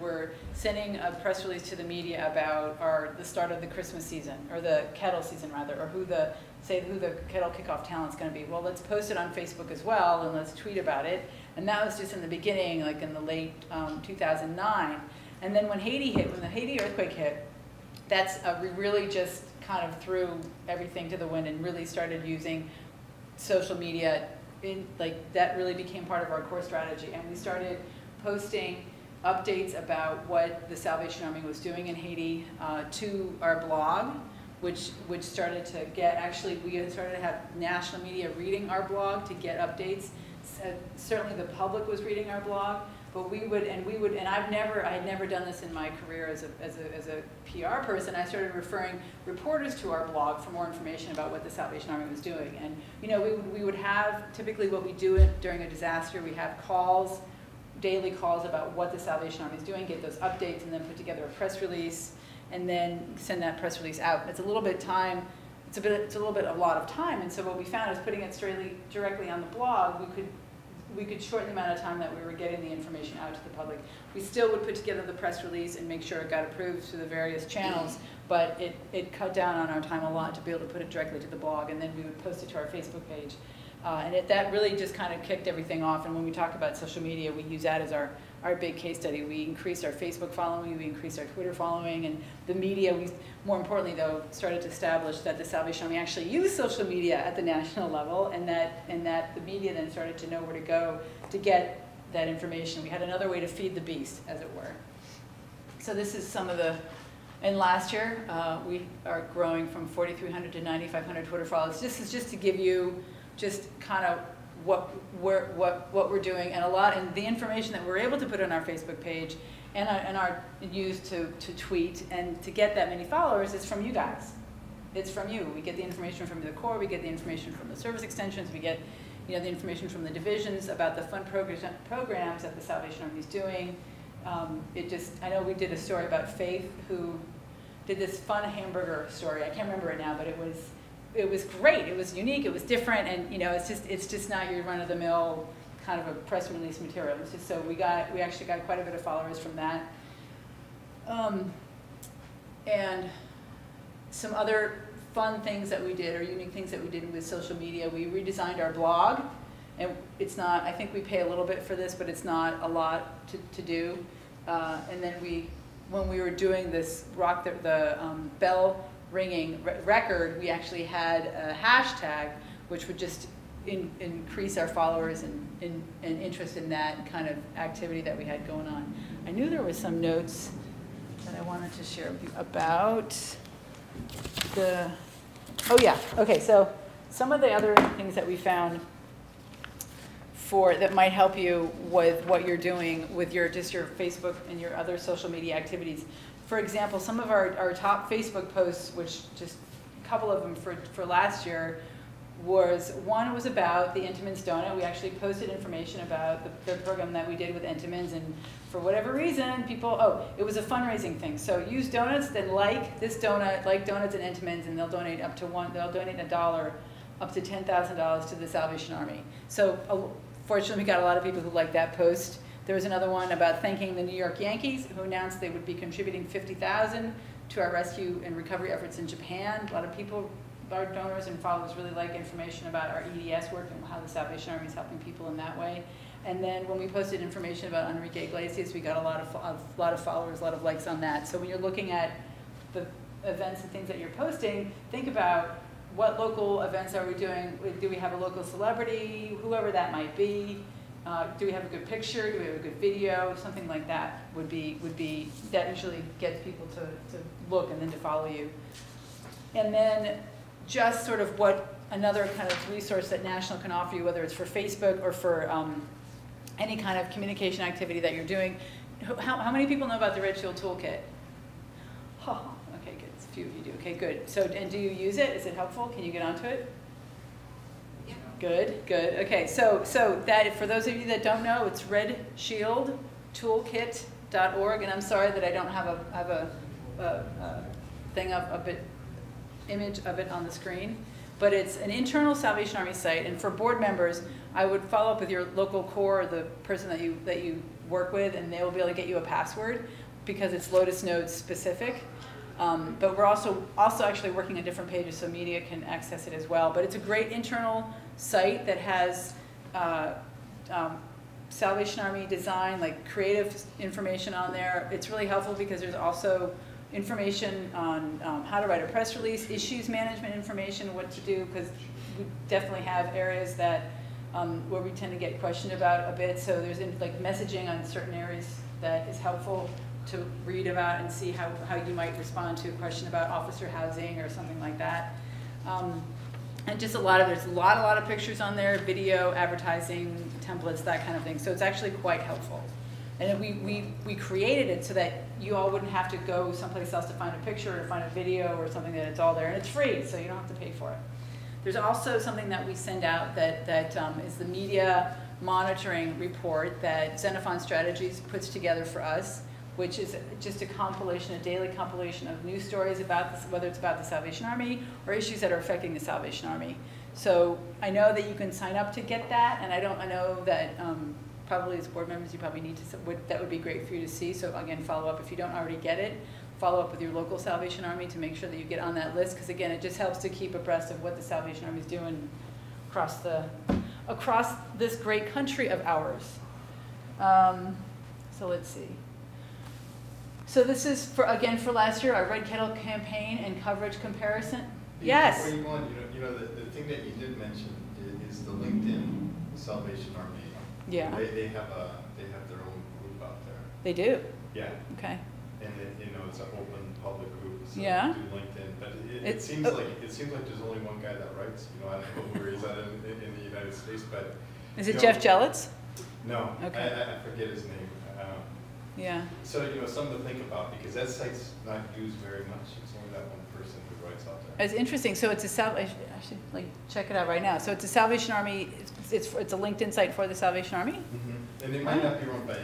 we're sending a press release to the media about the start of the Christmas season, or the kettle season rather, or who the kettle kickoff talent's going to be. Well, let's post it on Facebook as well, and let's tweet about it. And that was just in the beginning, like in the late 2009. And then when the Haiti earthquake hit, we really just kind of threw everything to the wind and really started using social media. That really became part of our core strategy, and we started posting updates about what the Salvation Army was doing in Haiti to our blog, which started to get, we started to have national media reading our blog to get updates. Certainly the public was reading our blog, but I had never done this in my career as a PR person. I started referring reporters to our blog for more information about what the Salvation Army was doing. And we would have, typically what we do during a disaster, we have calls, daily calls about what the Salvation Army is doing, get those updates, and then put together a press release, and then send that press release out. It's a little bit a lot of time, and so what we found is putting it directly on the blog, we could shorten the amount of time that we were getting the information out to the public. We still would put together the press release and make sure it got approved through the various channels, but it cut down on our time a lot to be able to put it directly to the blog, and then we would post it to our Facebook page. That really just kind of kicked everything off. And when we talk about social media, we use that as our big case study. We increased our Facebook following, we increased our Twitter following, and the media, more importantly though, started to establish that the Salvation Army actually used social media at the national level, and that the media then started to know where to go to get that information. We had another way to feed the beast, as it were. So this is some of and last year, we are growing from 4,300 to 9,500 Twitter followers. This is just to give you just kind of what we're doing, and the information that we're able to put on our Facebook page and use to tweet and to get that many followers is from you guys. It's from you. We get the information from the core, we get the information from the service extensions, we get the information from the divisions about the fun programs that the Salvation Army is doing. I know we did a story about Faith, who did this fun hamburger story. I can't remember it now, but it was great. It was unique. It was different, and it's just not your run-of-the-mill kind of a press release material. It's just so we actually got quite a bit of followers from that, and some other fun things that we did, or unique things that we did with social media. We redesigned our blog, and it's not. I think we pay a little bit for this, but it's not a lot to do. And then when we were doing this bell ringing record, we actually had a hashtag which would just increase our followers and interest in that kind of activity that we had going on. I knew there was some notes that I wanted to share with you about oh yeah, okay, so some of the other things that we found that might help you with what you're doing with your Facebook and your other social media activities. For example, some of our top Facebook posts, which just a couple of them for last year, one was about the Entenmann's Donut. We actually posted information about the program that we did with Entenmann's, and for whatever reason, it was a fundraising thing. So use donuts, then like this donut, like donuts at Entenmann's, and they'll donate $1 up to $10,000 to the Salvation Army. So fortunately, we got a lot of people who liked that post. There was another one about thanking the New York Yankees, who announced they would be contributing $50,000 to our rescue and recovery efforts in Japan. A lot of people, our donors and followers, really like information about our EDS work and how the Salvation Army is helping people in that way. And then when we posted information about Enrique Iglesias, we got a lot of followers, a lot of likes on that. So when you're looking at the events and things that you're posting, think about what local events are we doing? Do we have a local celebrity, whoever that might be? Do we have a good picture? Do we have a good video? Something like that would be that usually gets people to look and then to follow you. And then just sort of what another kind of resource that National can offer you, whether it's for Facebook or for any kind of communication activity that you're doing. How many people know about the Red Shield Toolkit? Oh, okay, good. A few of you do. Okay, good. So, and do you use it? Is it helpful? Can you get onto it? Yeah. Good, good. Okay, so that, for those of you that don't know, it's redshieldtoolkit.org, and I'm sorry that I don't have a thing of a bit image of it on the screen, but it's an internal Salvation Army site, and for board members, I would follow up with your local core, or the person that you work with, and they will be able to get you a password because it's Lotus Nodes specific. But we're also actually working on different pages so media can access it as well. But it's a great internal site that has Salvation Army design, like creative information on there. It's really helpful because there's also information on how to write a press release, issues management information, what to do, because we definitely have areas that where we tend to get questioned about a bit. So there's like messaging on certain areas that is helpful to read about and see how you might respond to a question about officer housing or something like that. And just there's a lot of pictures on there, video, advertising, templates, that kind of thing. So it's actually quite helpful. And we created it so that you all wouldn't have to go someplace else to find a picture or find a video or something, that it's all there. And it's free, so you don't have to pay for it. There's also something that we send out that is the media monitoring report that Xenophon Strategies puts together for us, which is just a daily compilation of news stories about this, whether it's about the Salvation Army or issues that are affecting the Salvation Army. So I know that you can sign up to get that, and I know that probably as board members you probably need to, that would be great for you to see. So again, follow up if you don't already get it. Follow up with your local Salvation Army to make sure that you get on that list, because again, it just helps to keep abreast of what the Salvation Army is doing across this great country of ours. So let's see. So this is for last year, our Red Kettle campaign and coverage comparison. Yes. Before you go on, the thing that you did mention is the LinkedIn Salvation Army. Yeah. They have their own group out there. They do. Yeah. Okay. And it's an open public group. So Yeah. do LinkedIn, but it seems like there's only one guy that writes. I don't know where he's at in the United States, but. Is it Jeff Jelitz? No. Okay. I forget his name. Yeah. So something to think about, because that site's not used very much. It's only that one person who writes out there. It's interesting. So it's I should check it out right now. So it's a Salvation Army. It's a LinkedIn site for the Salvation Army. Mm-hmm. And it might not be run by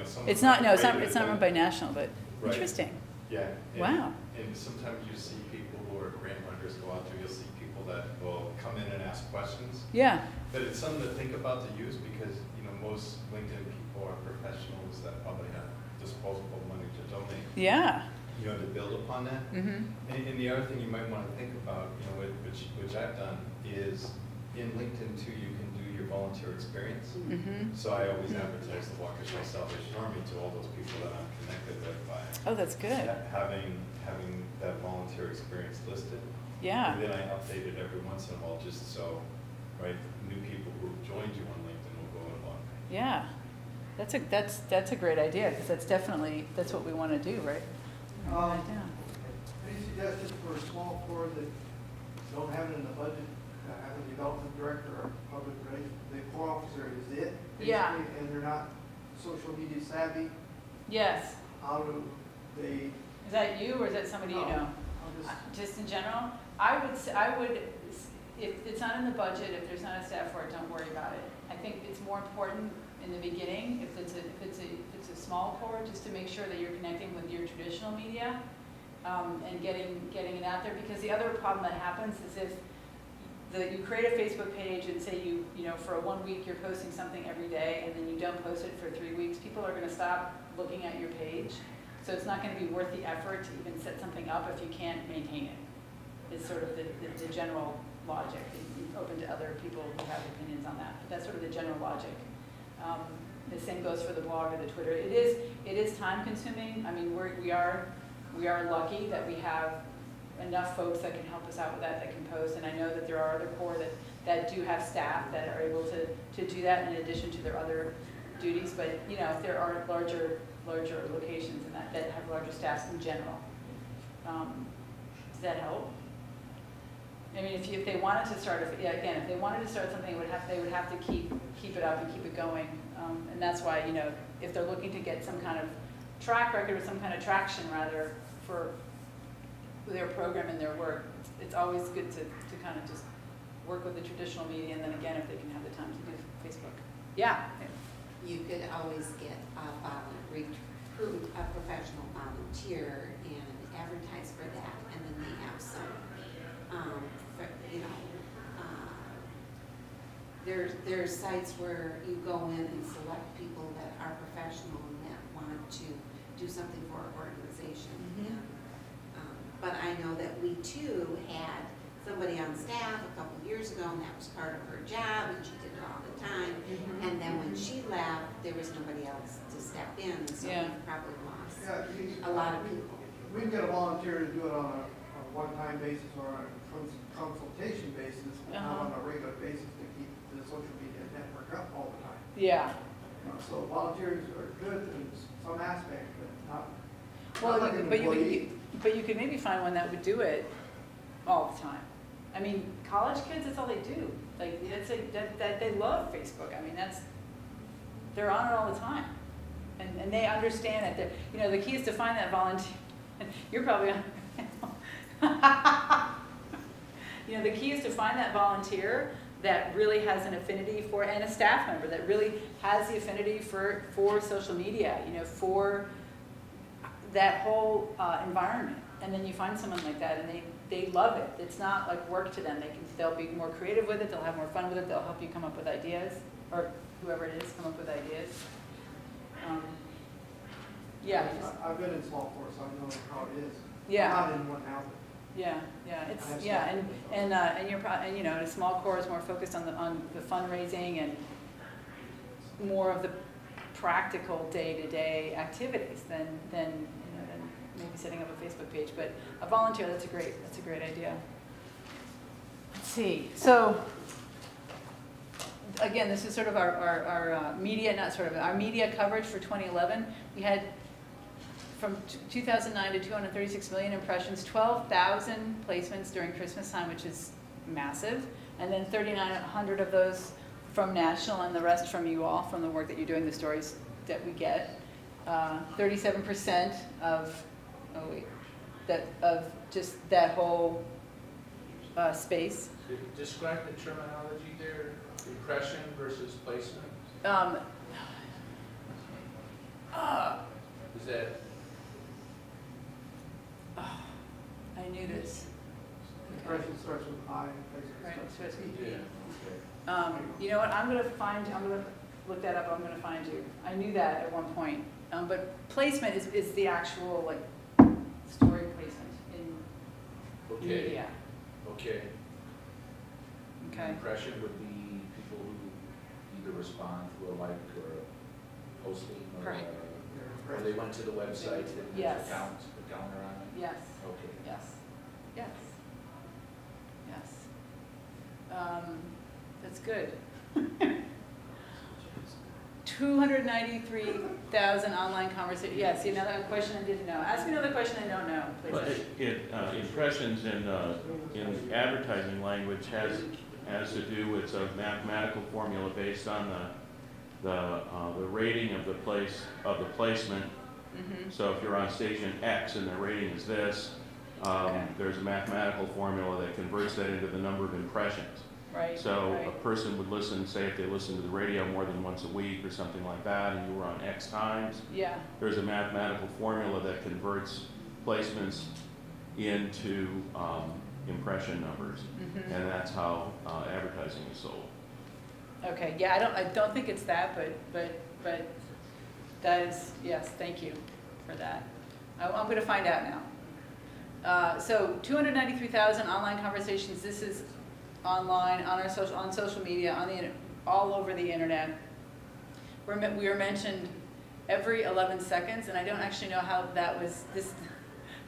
someone. It's not. No, it's not run by National, but right. Interesting. Yeah. Wow. And sometimes you see people who are grant writers go out there. You'll see people that will come in and ask questions. Yeah. But it's something to think about to use, because most LinkedIn people are professionals that probably have disposable money to donate. Yeah. To build upon that. Mm-hmm. And the other thing you might want to think about, which I've done, is in LinkedIn too, you can do your volunteer experience. Mm-hmm. So I always advertise the Waukesha Salvation Army to all those people that I'm connected with by Oh, that's good. having that volunteer experience listed. Yeah. And then I update it every once in a while, just so new people who joined you on LinkedIn will go and log. Yeah. That's a great idea, because that's what we want to do, right? Any suggestions for a small corps that don't have it in the budget have a development director or public relations, the core officer is it? Yeah. basically, And they're not social media savvy, Yes. how do they? Is that you or is that somebody you No, know? I'll just- Just in general, if it's not in the budget, if there's not a staff for it, don't worry about it. I think it's more important in the beginning, if it's a small core, just to make sure that you're connecting with your traditional media, and getting it out there, because the other problem that happens is if you create a Facebook page and say you know, for 1 week you're posting something every day and then you don't post it for 3 weeks, people are gonna stop looking at your page. So it's not gonna be worth the effort to even set something up if you can't maintain it. It's sort of the general logic. It's open to other people who have opinions on that, but that's sort of the general logic. The same goes for the blog or the Twitter. It is time consuming. I mean, we are lucky that we have enough folks that can help us out with that can post, and I know that there are other core that do have staff that are able to do that in addition to their other duties, but you know, if there are larger locations and that have larger staffs in general. Does that help? I mean, if they wanted to start, if they wanted to start something, they would have to keep it up and keep it going, and that's why, you know, if they're looking to get some kind of track record or some kind of traction rather for their program and their work, it's always good to kind of just work with the traditional media, and then again, if they can have the time to do Facebook. Yeah. You could always get recruit a professional volunteer and advertise for that, and then they have some, there's sites where you go in and select people that are professional and that want to do something for our organization. Mm-hmm. And, but I know that we too had somebody on staff a couple of years ago, and that was part of her job, and she did it all the time. Mm-hmm. And then when she left, there was nobody else to step in, so Yeah. we probably lost Yeah, a lot of people. We can get a volunteer to do it on a one-time basis or on a consultation basis, but not on a regular basis to keep the social media network up all the time. Yeah. So volunteers are good in some aspect, but not. Well, not like an but employee. you could maybe find one that would do it all the time. I mean, college kids, that's all they do. Like, that they love Facebook. I mean, they're on it all the time, and they understand that. You know, the key is to find that volunteer. You're probably on. You know, the key is to find that volunteer that really has an affinity for, and a staff member that really has the affinity for social media, you know, for that whole environment. And then you find someone like that and they love it. It's not like work to them. They'll be more creative with it, they'll have more fun with it, they'll help you come up with ideas, or whoever it is, come up with ideas. Yeah. I've been in small force, so I know how it is. Yeah. I'm not in one now. Yeah, and you know, a small core is more focused on the fundraising and more of the practical day-to-day activities than maybe setting up a Facebook page. But a volunteer, that's a great idea. Let's see. So again, this is sort of our media, not sort of our media coverage for 2011. We had from 2009 to 236 million impressions, 12,000 placements during Christmas time, which is massive, and then 3,900 of those from national, and the rest from you all, from the work that you're doing, the stories that we get. 37% of just that whole space. Describe the terminology there, impression versus placement. Is that? I knew this. Impression starts with I, Right, starts with starts with E. Yeah. Okay. You know what? I'm gonna look that up. I'm gonna find you. I knew that at one point. But placement is the actual like story placement in media. Okay. Okay. Impression would be people who either respond through a like or a posting or, Right. Or they went to the website and Yes. there's a counter on it. Yes. Okay. Yes. Yes. Yes. That's good. 293,000 online conversations. Yes, another question I didn't know. Ask me another question I don't know, please. Well, impressions in advertising language has has to do, it's a mathematical formula based on the rating of the placement. Mm-hmm. So if you're on station X and the rating is this, Okay. there's a mathematical formula that converts that into the number of impressions. Right. So right. a person would listen, say if they listen to the radio more than once a week or something like that, and you were on X times, Yeah. there's a mathematical formula that converts placements into impression numbers, Mm-hmm. and that's how advertising is sold. Okay. Yeah. I don't think it's that, but that is, yes. Thank you for that. I'm going to find out now. So 293,000 online conversations. This is online on social media, all over the internet. We are mentioned every 11 seconds, and I don't actually know how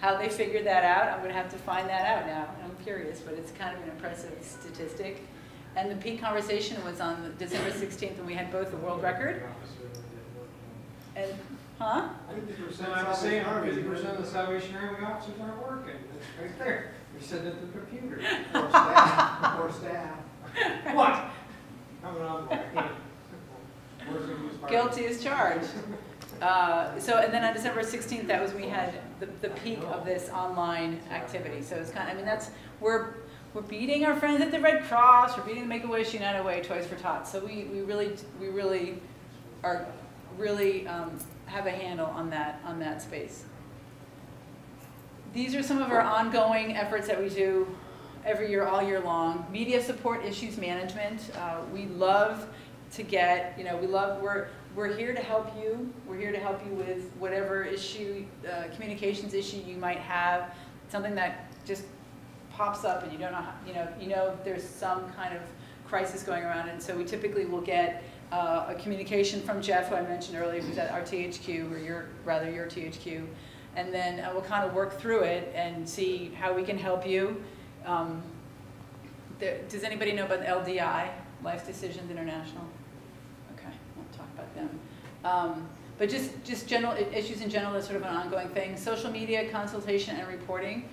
how they figured that out. I'm going to have to find that out now. I'm curious, but it's kind of an impressive statistic. And the peak conversation was on December 16th, when we had both the world record. And, huh? 50%, I'm saying 50% of the Salvation Army officers aren't working. It's right there. You're sitting at the computer. Or staff, or staff. What? I'm an envoy. I can't. Where's the use part? Guilty as charged. And then on December 16th, that was when we had the peak of this online activity. So it's kind of, I mean, we're beating our friends at the Red Cross, we're beating the Make-A-Wish, United Way, Toys for Tots. So we really have a handle on that space. These are some of our ongoing efforts that we do every year, all year long. Media support issues management. We love to get, we're here to help you. We're here to help you with whatever issue, communications issue you might have, something that just pops up and you don't know how, there's some kind of crisis going around, and so we typically will get a communication from Jeff, who I mentioned earlier, who's at our THQ, or your THQ, and then we'll kind of work through it and see how we can help you. Does anybody know about LDI, Life Decisions International? Okay, won't talk about them. But just general issues in general, that's sort of an ongoing thing. Social media, consultation, and reporting.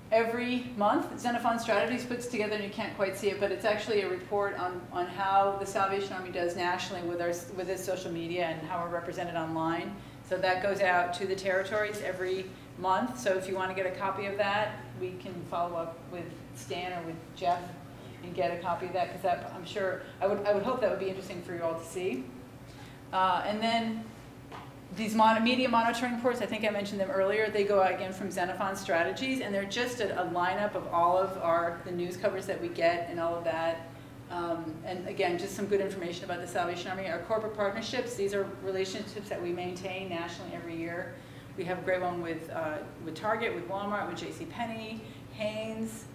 Every month, Xenophon Strategies puts together, and you can't quite see it, but it's actually a report on how the Salvation Army does nationally with its social media and how we're represented online. So that goes out to the territories every month. So if you want to get a copy of that, we can follow up with Stan or with Jeff and get a copy of that, because that, I'm sure, I would hope that would be interesting for you all to see. And then these media monitoring reports, I think I mentioned them earlier, they go out again from Xenophon Strategies, and they're just a lineup of all of the news coverage that we get and all of that. And again, just some good information about the Salvation Army. Our corporate partnerships, these are relationships that we maintain nationally every year. We have a great one with Target, with Walmart, with JCPenney, Hanes,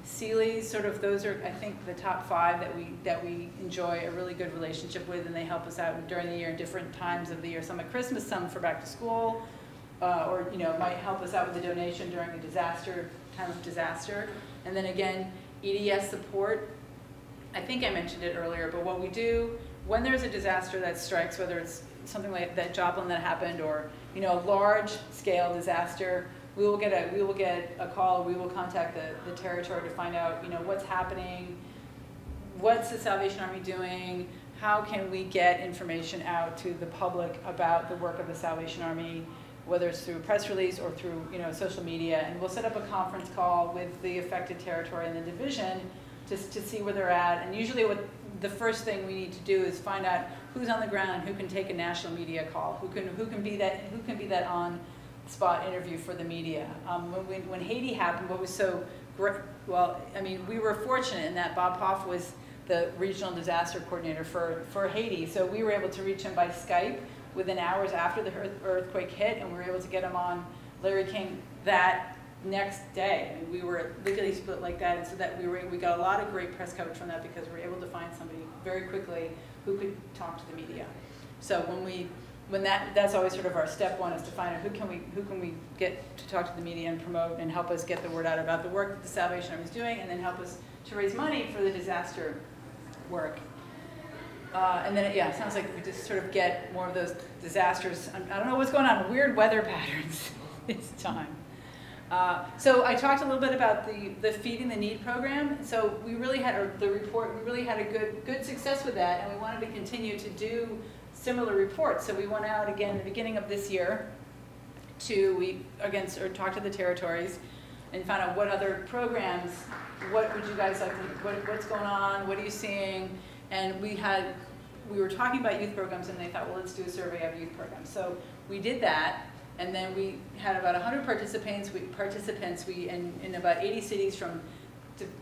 Sealy's. Sort of those are, I think, the top 5 that we enjoy a really good relationship with, and they help us out during the year in different times of the year. Some at Christmas, some for back to school, or might help us out with a donation during a time of disaster. And then again, EDS support. I think I mentioned it earlier, but what we do when there's a disaster that strikes, whether it's something like that Joplin that happened, or a large-scale disaster, we will get a call. We will contact the territory to find out what's happening, what's the Salvation Army doing, how can we get information out to the public about the work of the Salvation Army, whether it's through a press release or through social media, and we'll set up a conference call with the affected territory and the division just to see where they're at. And usually the first thing we need to do is find out who's on the ground, who can take a national media call, who can be that on spot interview for the media. When Haiti happened, what was so great, well, I mean, we were fortunate in that Bob Hoff was the regional disaster coordinator for Haiti, so we were able to reach him by Skype within hours after the earthquake hit, and we were able to get him on Larry King that next day. I mean, we were legally split like that, and so that we got a lot of great press coverage from that, because we were able to find somebody very quickly who could talk to the media. So that's always sort of our step one, is to find out who can we get to talk to the media and promote and help us get the word out about the work that the Salvation Army is doing, and then help us to raise money for the disaster work. And then it sounds like we just sort of get more of those disasters. I don't know what's going on, weird weather patterns this time. So I talked a little bit about the Feeding the Need program. So we really had, or the report, we really had a good success with that, and we wanted to continue to do similar reports. So we went out again at the beginning of this year talked to the territories and found out what other programs, what would you guys like to, what's going on, what are you seeing? And we were talking about youth programs, and they thought, well, let's do a survey of youth programs. So we did that. And then we had about 100 participants. In about 80 cities, from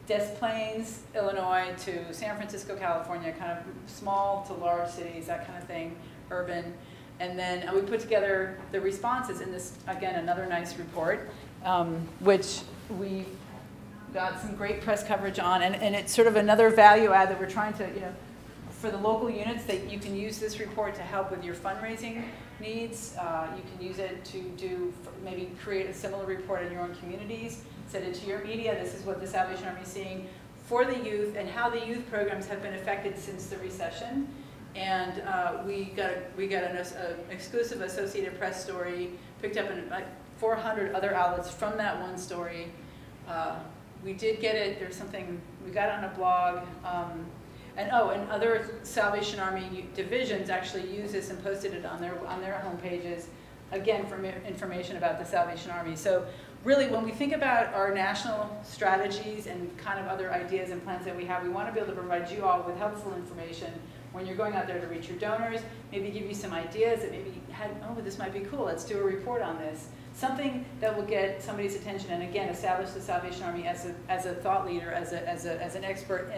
Des Plaines, Illinois, to San Francisco, California, kind of small to large cities, that kind of thing, urban. And then we put together the responses in this, again, another nice report, which we got some great press coverage on. And it's sort of another value add that we're trying to, for the local units, that you can use this report to help with your fundraising needs. You can use it to maybe create a similar report in your own communities, send it to your media. This is what the Salvation Army is seeing for the youth and how the youth programs have been affected since the recession. And we got an exclusive Associated Press story, picked up in like 400 other outlets from that one story. We did get it, there's something, we got it on a blog. And other Salvation Army divisions actually use this and posted it on their home pages, again, for information about the Salvation Army. So really, when we think about our national strategies and kind of other ideas and plans that we have, we want to be able to provide you all with helpful information when you're going out there to reach your donors, maybe give you some ideas that maybe this might be cool, let's do a report on this. Something that will get somebody's attention, and again, establish the Salvation Army as a thought leader, as an expert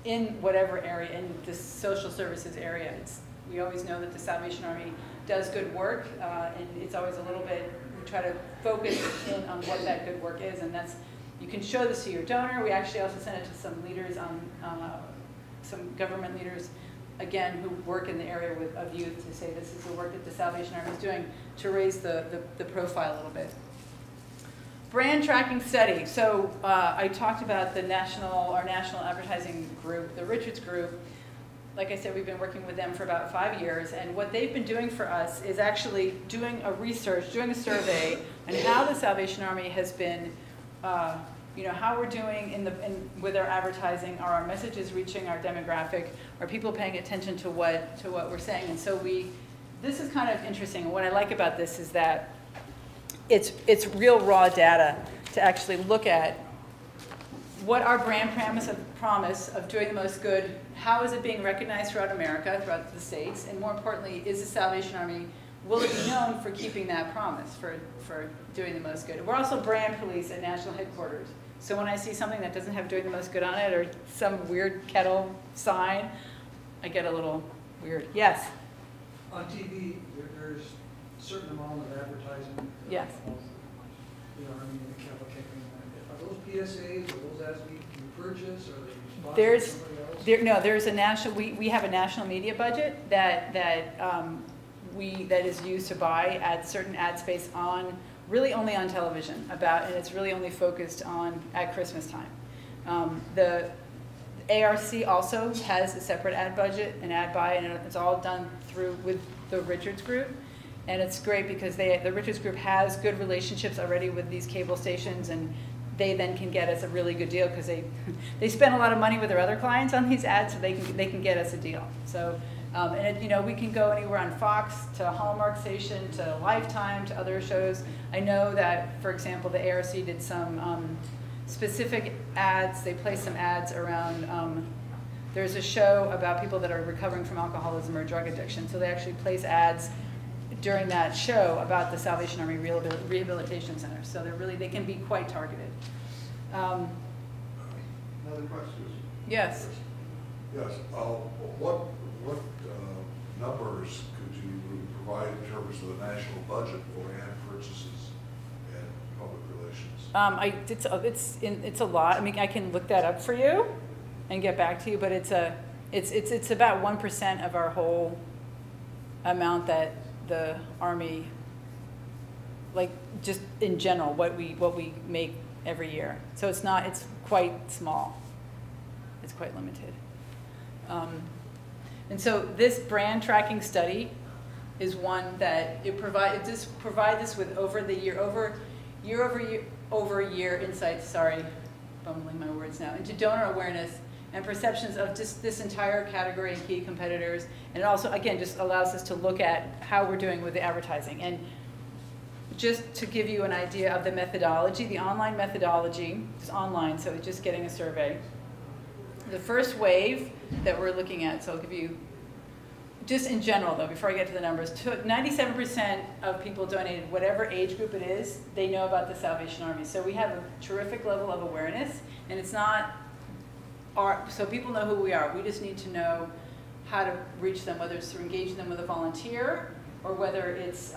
in whatever area, in the social services area. We always know that the Salvation Army does good work, and it's always a little bit, we try to focus in on what that good work is, and you can show this to your donor. We actually also send it to some leaders, some government leaders, again, who work in the area of youth, to say this is the work that the Salvation Army is doing to raise the profile a little bit. Brand tracking study. So I talked about our national advertising group, the Richards Group. Like I said, we've been working with them for about 5 years, and what they've been doing for us is actually doing a survey on how the Salvation Army has been, how we're doing with our advertising. Are our messages reaching our demographic? Are people paying attention to what we're saying? And so this is kind of interesting. And what I like about this is that it's real raw data to actually look at what our brand promise of doing the most good, how is it being recognized throughout America, throughout the states, and more importantly, is the Salvation Army, will it be known for keeping that promise, for doing the most good? We're also brand police at national headquarters. So when I see something that doesn't have doing the most good on it, or some weird kettle sign, I get a little weird. Yes? On TV, there's a certain amount of advertising. Yes. Are those PSAs, or those ads you purchase, or are they sponsored by somebody else? There's a national, we have a national media budget that is used to buy certain ad space really only on television, and it's really only focused at Christmas time. The ARC also has a separate ad budget, an ad buy, and it's all done with the Richards Group. And it's great because the Richards Group has good relationships already with these cable stations, and they then can get us a really good deal because they spend a lot of money with their other clients on these ads, so they can get us a deal. So, we can go anywhere on Fox to Hallmark Station to Lifetime to other shows. I know that, for example, the ARC did some specific ads. They placed some ads around. There's a show about people that are recovering from alcoholism or drug addiction, so they actually place ads during that show about the Salvation Army Rehabilitation Center. So they can be quite targeted. Another question? Yes. Yes. What numbers could you provide in terms of the national budget for ad purchases and public relations? It's a lot. I mean, I can look that up for you and get back to you, but it's about 1% of our whole amount that the Army, like just in general, what we make every year. So it's quite small. It's quite limited. And so this brand tracking study is one that provide this with over year over year over a year insights, sorry, bumbling my words now, into donor awareness and perceptions of just this entire category and key competitors. And it also, again, just allows us to look at how we're doing with the advertising. And just to give you an idea of the methodology, the online methodology is online, so it's just getting a survey. The first wave that we're looking at, so I'll give you, just in general though, before I get to the numbers, 97% of people donated, whatever age group it is, they know about the Salvation Army. So we have a terrific level of awareness, and it's not so people know who we are. We just need to know how to reach them, whether it's to engage them with a volunteer or whether it's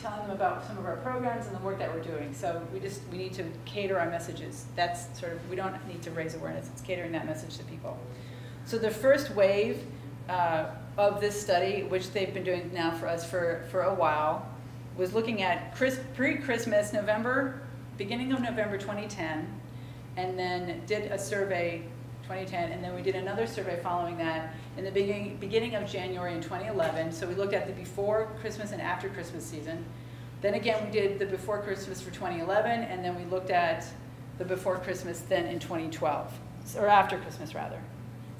telling them about some of our programs and the work that we're doing. So we need to cater our messages. That's sort of, we don't need to raise awareness. It's catering that message to people. So the first wave of this study, which they've been doing now for us for a while, was looking at pre-Christmas, beginning of November 2010, and then did a survey 2010, and then we did another survey following that in the beginning of January in 2011. So we looked at the before Christmas and after Christmas season. Then again, we did the before Christmas for 2011, and then we looked at the before Christmas then in 2012, or after Christmas rather.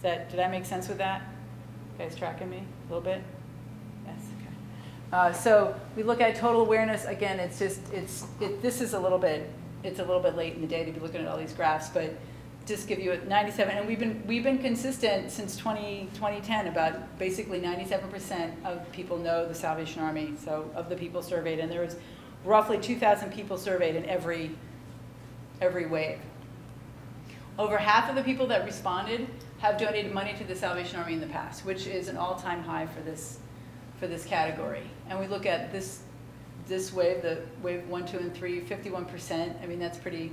Did that make sense with that? You guys tracking me a little bit? Yes, okay. So we look at total awareness. Again, it's a little bit late in the day to be looking at all these graphs, but just give you a 97, and we've been consistent since 2010 about basically 97% of people know the Salvation Army, so of the people surveyed, and there was roughly 2,000 people surveyed in every wave. Over half of the people that responded have donated money to the Salvation Army in the past, which is an all-time high for this category. And we look at this wave, the wave 1, 2, and 3, 51%. I mean, that's pretty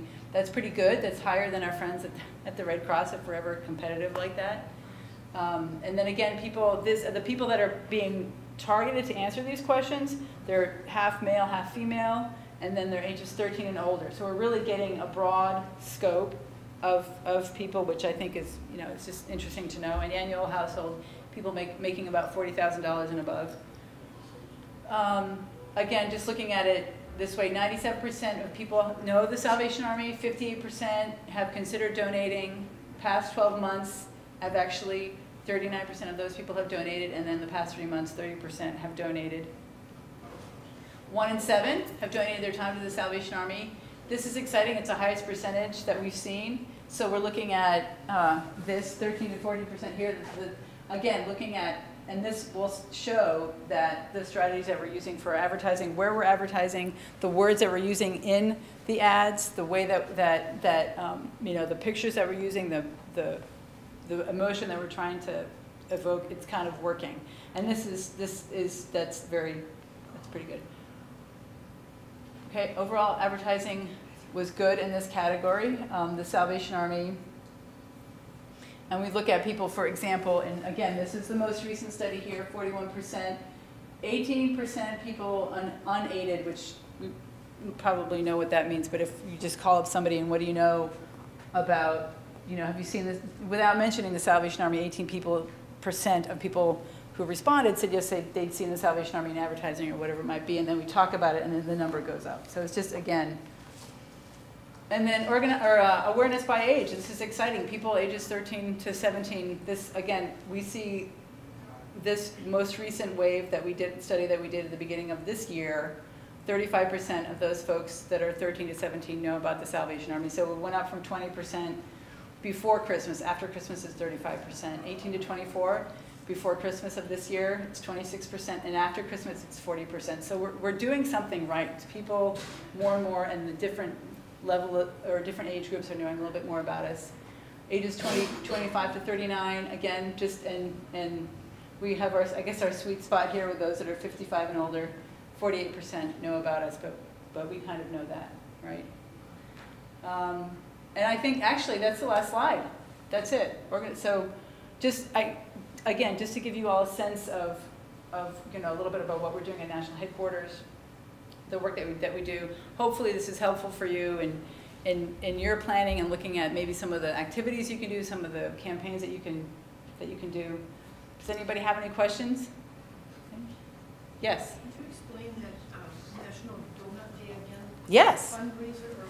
good. That's higher than our friends at the Red Cross if we're ever competitive like that. And then again, the people that are being targeted to answer these questions, they're half male, half female, and then they're ages 13 and older. So we're really getting a broad scope of people, which I think is, it's just interesting to know. An annual household, people making about $40,000 and above. Again, just looking at it this way, 97% of people know the Salvation Army, 58% have considered donating. Past 12 months have actually, 39% of those people have donated, and then the past 3 months, 30% have donated. 1 in 7 have donated their time to the Salvation Army. This is exciting. It's the highest percentage that we've seen. So we're looking at this 13 to 40% here. Again, looking at, and this will show that the strategies that we're using for advertising, where we're advertising, the words that we're using in the ads, the way that the pictures that we're using, the emotion that we're trying to evoke, it's kind of working. And that's pretty good. Okay, overall advertising was good in this category, the Salvation Army. And we look at people, for example, and again, this is the most recent study here, 41%, 18% people unaided, which we probably know what that means, but if you just call up somebody and what do you know about, have you seen this, without mentioning the Salvation Army, 18% of people who responded said yes, they'd seen the Salvation Army in advertising or whatever it might be, and then we talk about it and then the number goes up. So it's just, again, and then awareness by age. This is exciting. People ages 13 to 17. This, again, we see this most recent wave study that we did at the beginning of this year, 35% of those folks that are 13 to 17 know about the Salvation Army. So it went up from 20% before Christmas. After Christmas is 35%. 18 to 24, before Christmas of this year, it's 26%. And after Christmas, it's 40%. So we're doing something right. People more and more, and the different level or different age groups are knowing a little bit more about us. Ages 25 to 39, again, and we have our sweet spot here with those that are 55 and older. 48% know about us, but we kind of know that, right? And I think actually that's the last slide. That's it. So again, just to give you all a sense of a little bit about what we're doing at national headquarters, the work that we do. Hopefully this is helpful for you in your planning and looking at maybe some of the activities you can do, some of the campaigns that you can do. Does anybody have any questions? Yes? Could you explain that National Donut Day again? Yes. Fundraiser or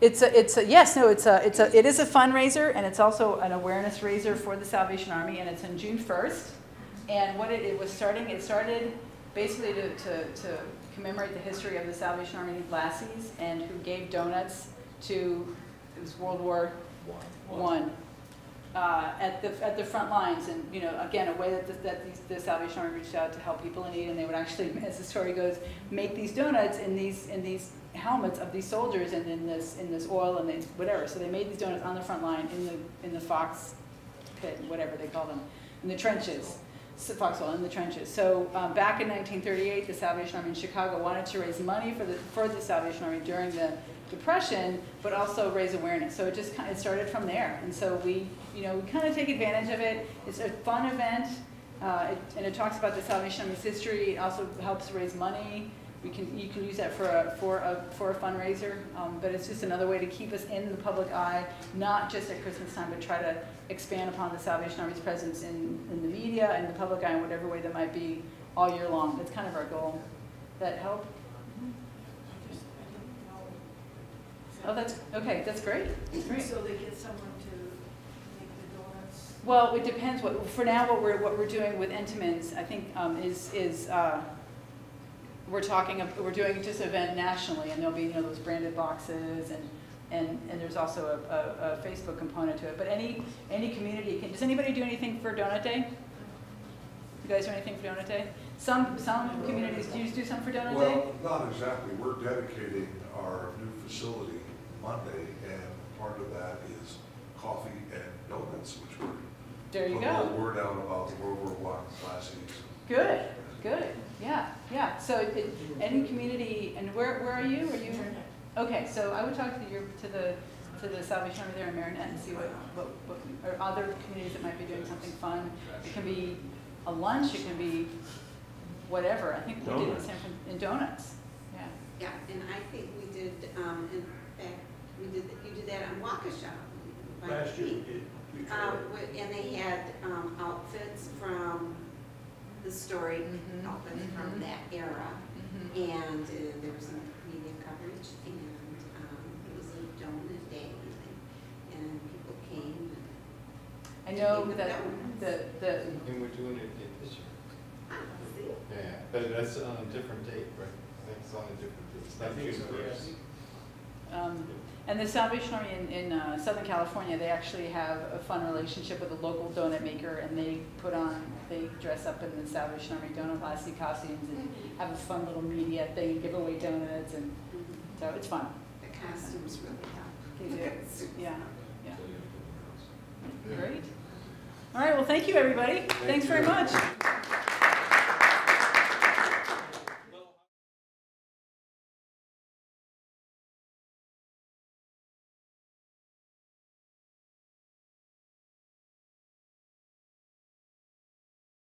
it is a fundraiser, and it's also an awareness raiser for the Salvation Army, and it's on June 1st. And what it started basically to commemorate the history of the Salvation Army lassies, and who gave donuts to, it was World War I. At the front lines, and again, a way that the Salvation Army reached out to help people in need, and they would actually, as the story goes, make these donuts in these helmets of these soldiers, and in this oil and this whatever. So they made these donuts on the front line in the fox pit, whatever they call them, in the trenches, foxhole in the trenches. So back in 1938, the Salvation Army in Chicago wanted to raise money for the Salvation Army during the Depression, but also raise awareness. So it started from there, and so we kind of take advantage of it. It's a fun event, and it talks about the Salvation Army's history. It also helps raise money. You can use that for a fundraiser, but it's just another way to keep us in the public eye, not just at Christmas time, but try to expand upon the Salvation Army's presence in the media and the public eye in whatever way that might be all year long. That's kind of our goal. Does that help? Oh, that's okay. That's great. That's great. So they get someone to make the donuts. Well, it depends. For now, what we're doing with Entenmann's, I think, is we're doing just an event nationally, and there'll be those branded boxes, and there's also a Facebook component to it. But any community can. Does anybody do anything for Donut Day? You guys do anything for Donut Day? Some communities do something for Donut Day. Well, not exactly. We're dedicating our new facility Monday, and part of that is coffee and donuts, which we're there you putting go. a little word out about the World War I lassies. Good. Yeah. So any community, and where are you? Are you? Okay. So I would talk to the Salvation Army there in Marinette and see what are other communities that might be doing something fun. It can be a lunch. It can be whatever. I think we did in donuts. Yeah. Yeah, and I think we did. In fact, you did that on Waukesha. Last year we did. And they had outfits from the story, outfits from that era, and there was some media coverage, and it was a donut day, and people came. I know that the And we're doing it again this year. See? Yeah, but that's on a different date, right? I think it's on a different date. It's not June 1st. And the Salvation Army in Southern California, they actually have a fun relationship with a local donut maker, and they dress up in the Salvation Army donut lassie costumes and have a fun little media thing, give away donuts, and so it's fun. The costumes really help. They do. Yeah. Great. All right, well, thank you, everybody. Thanks very much.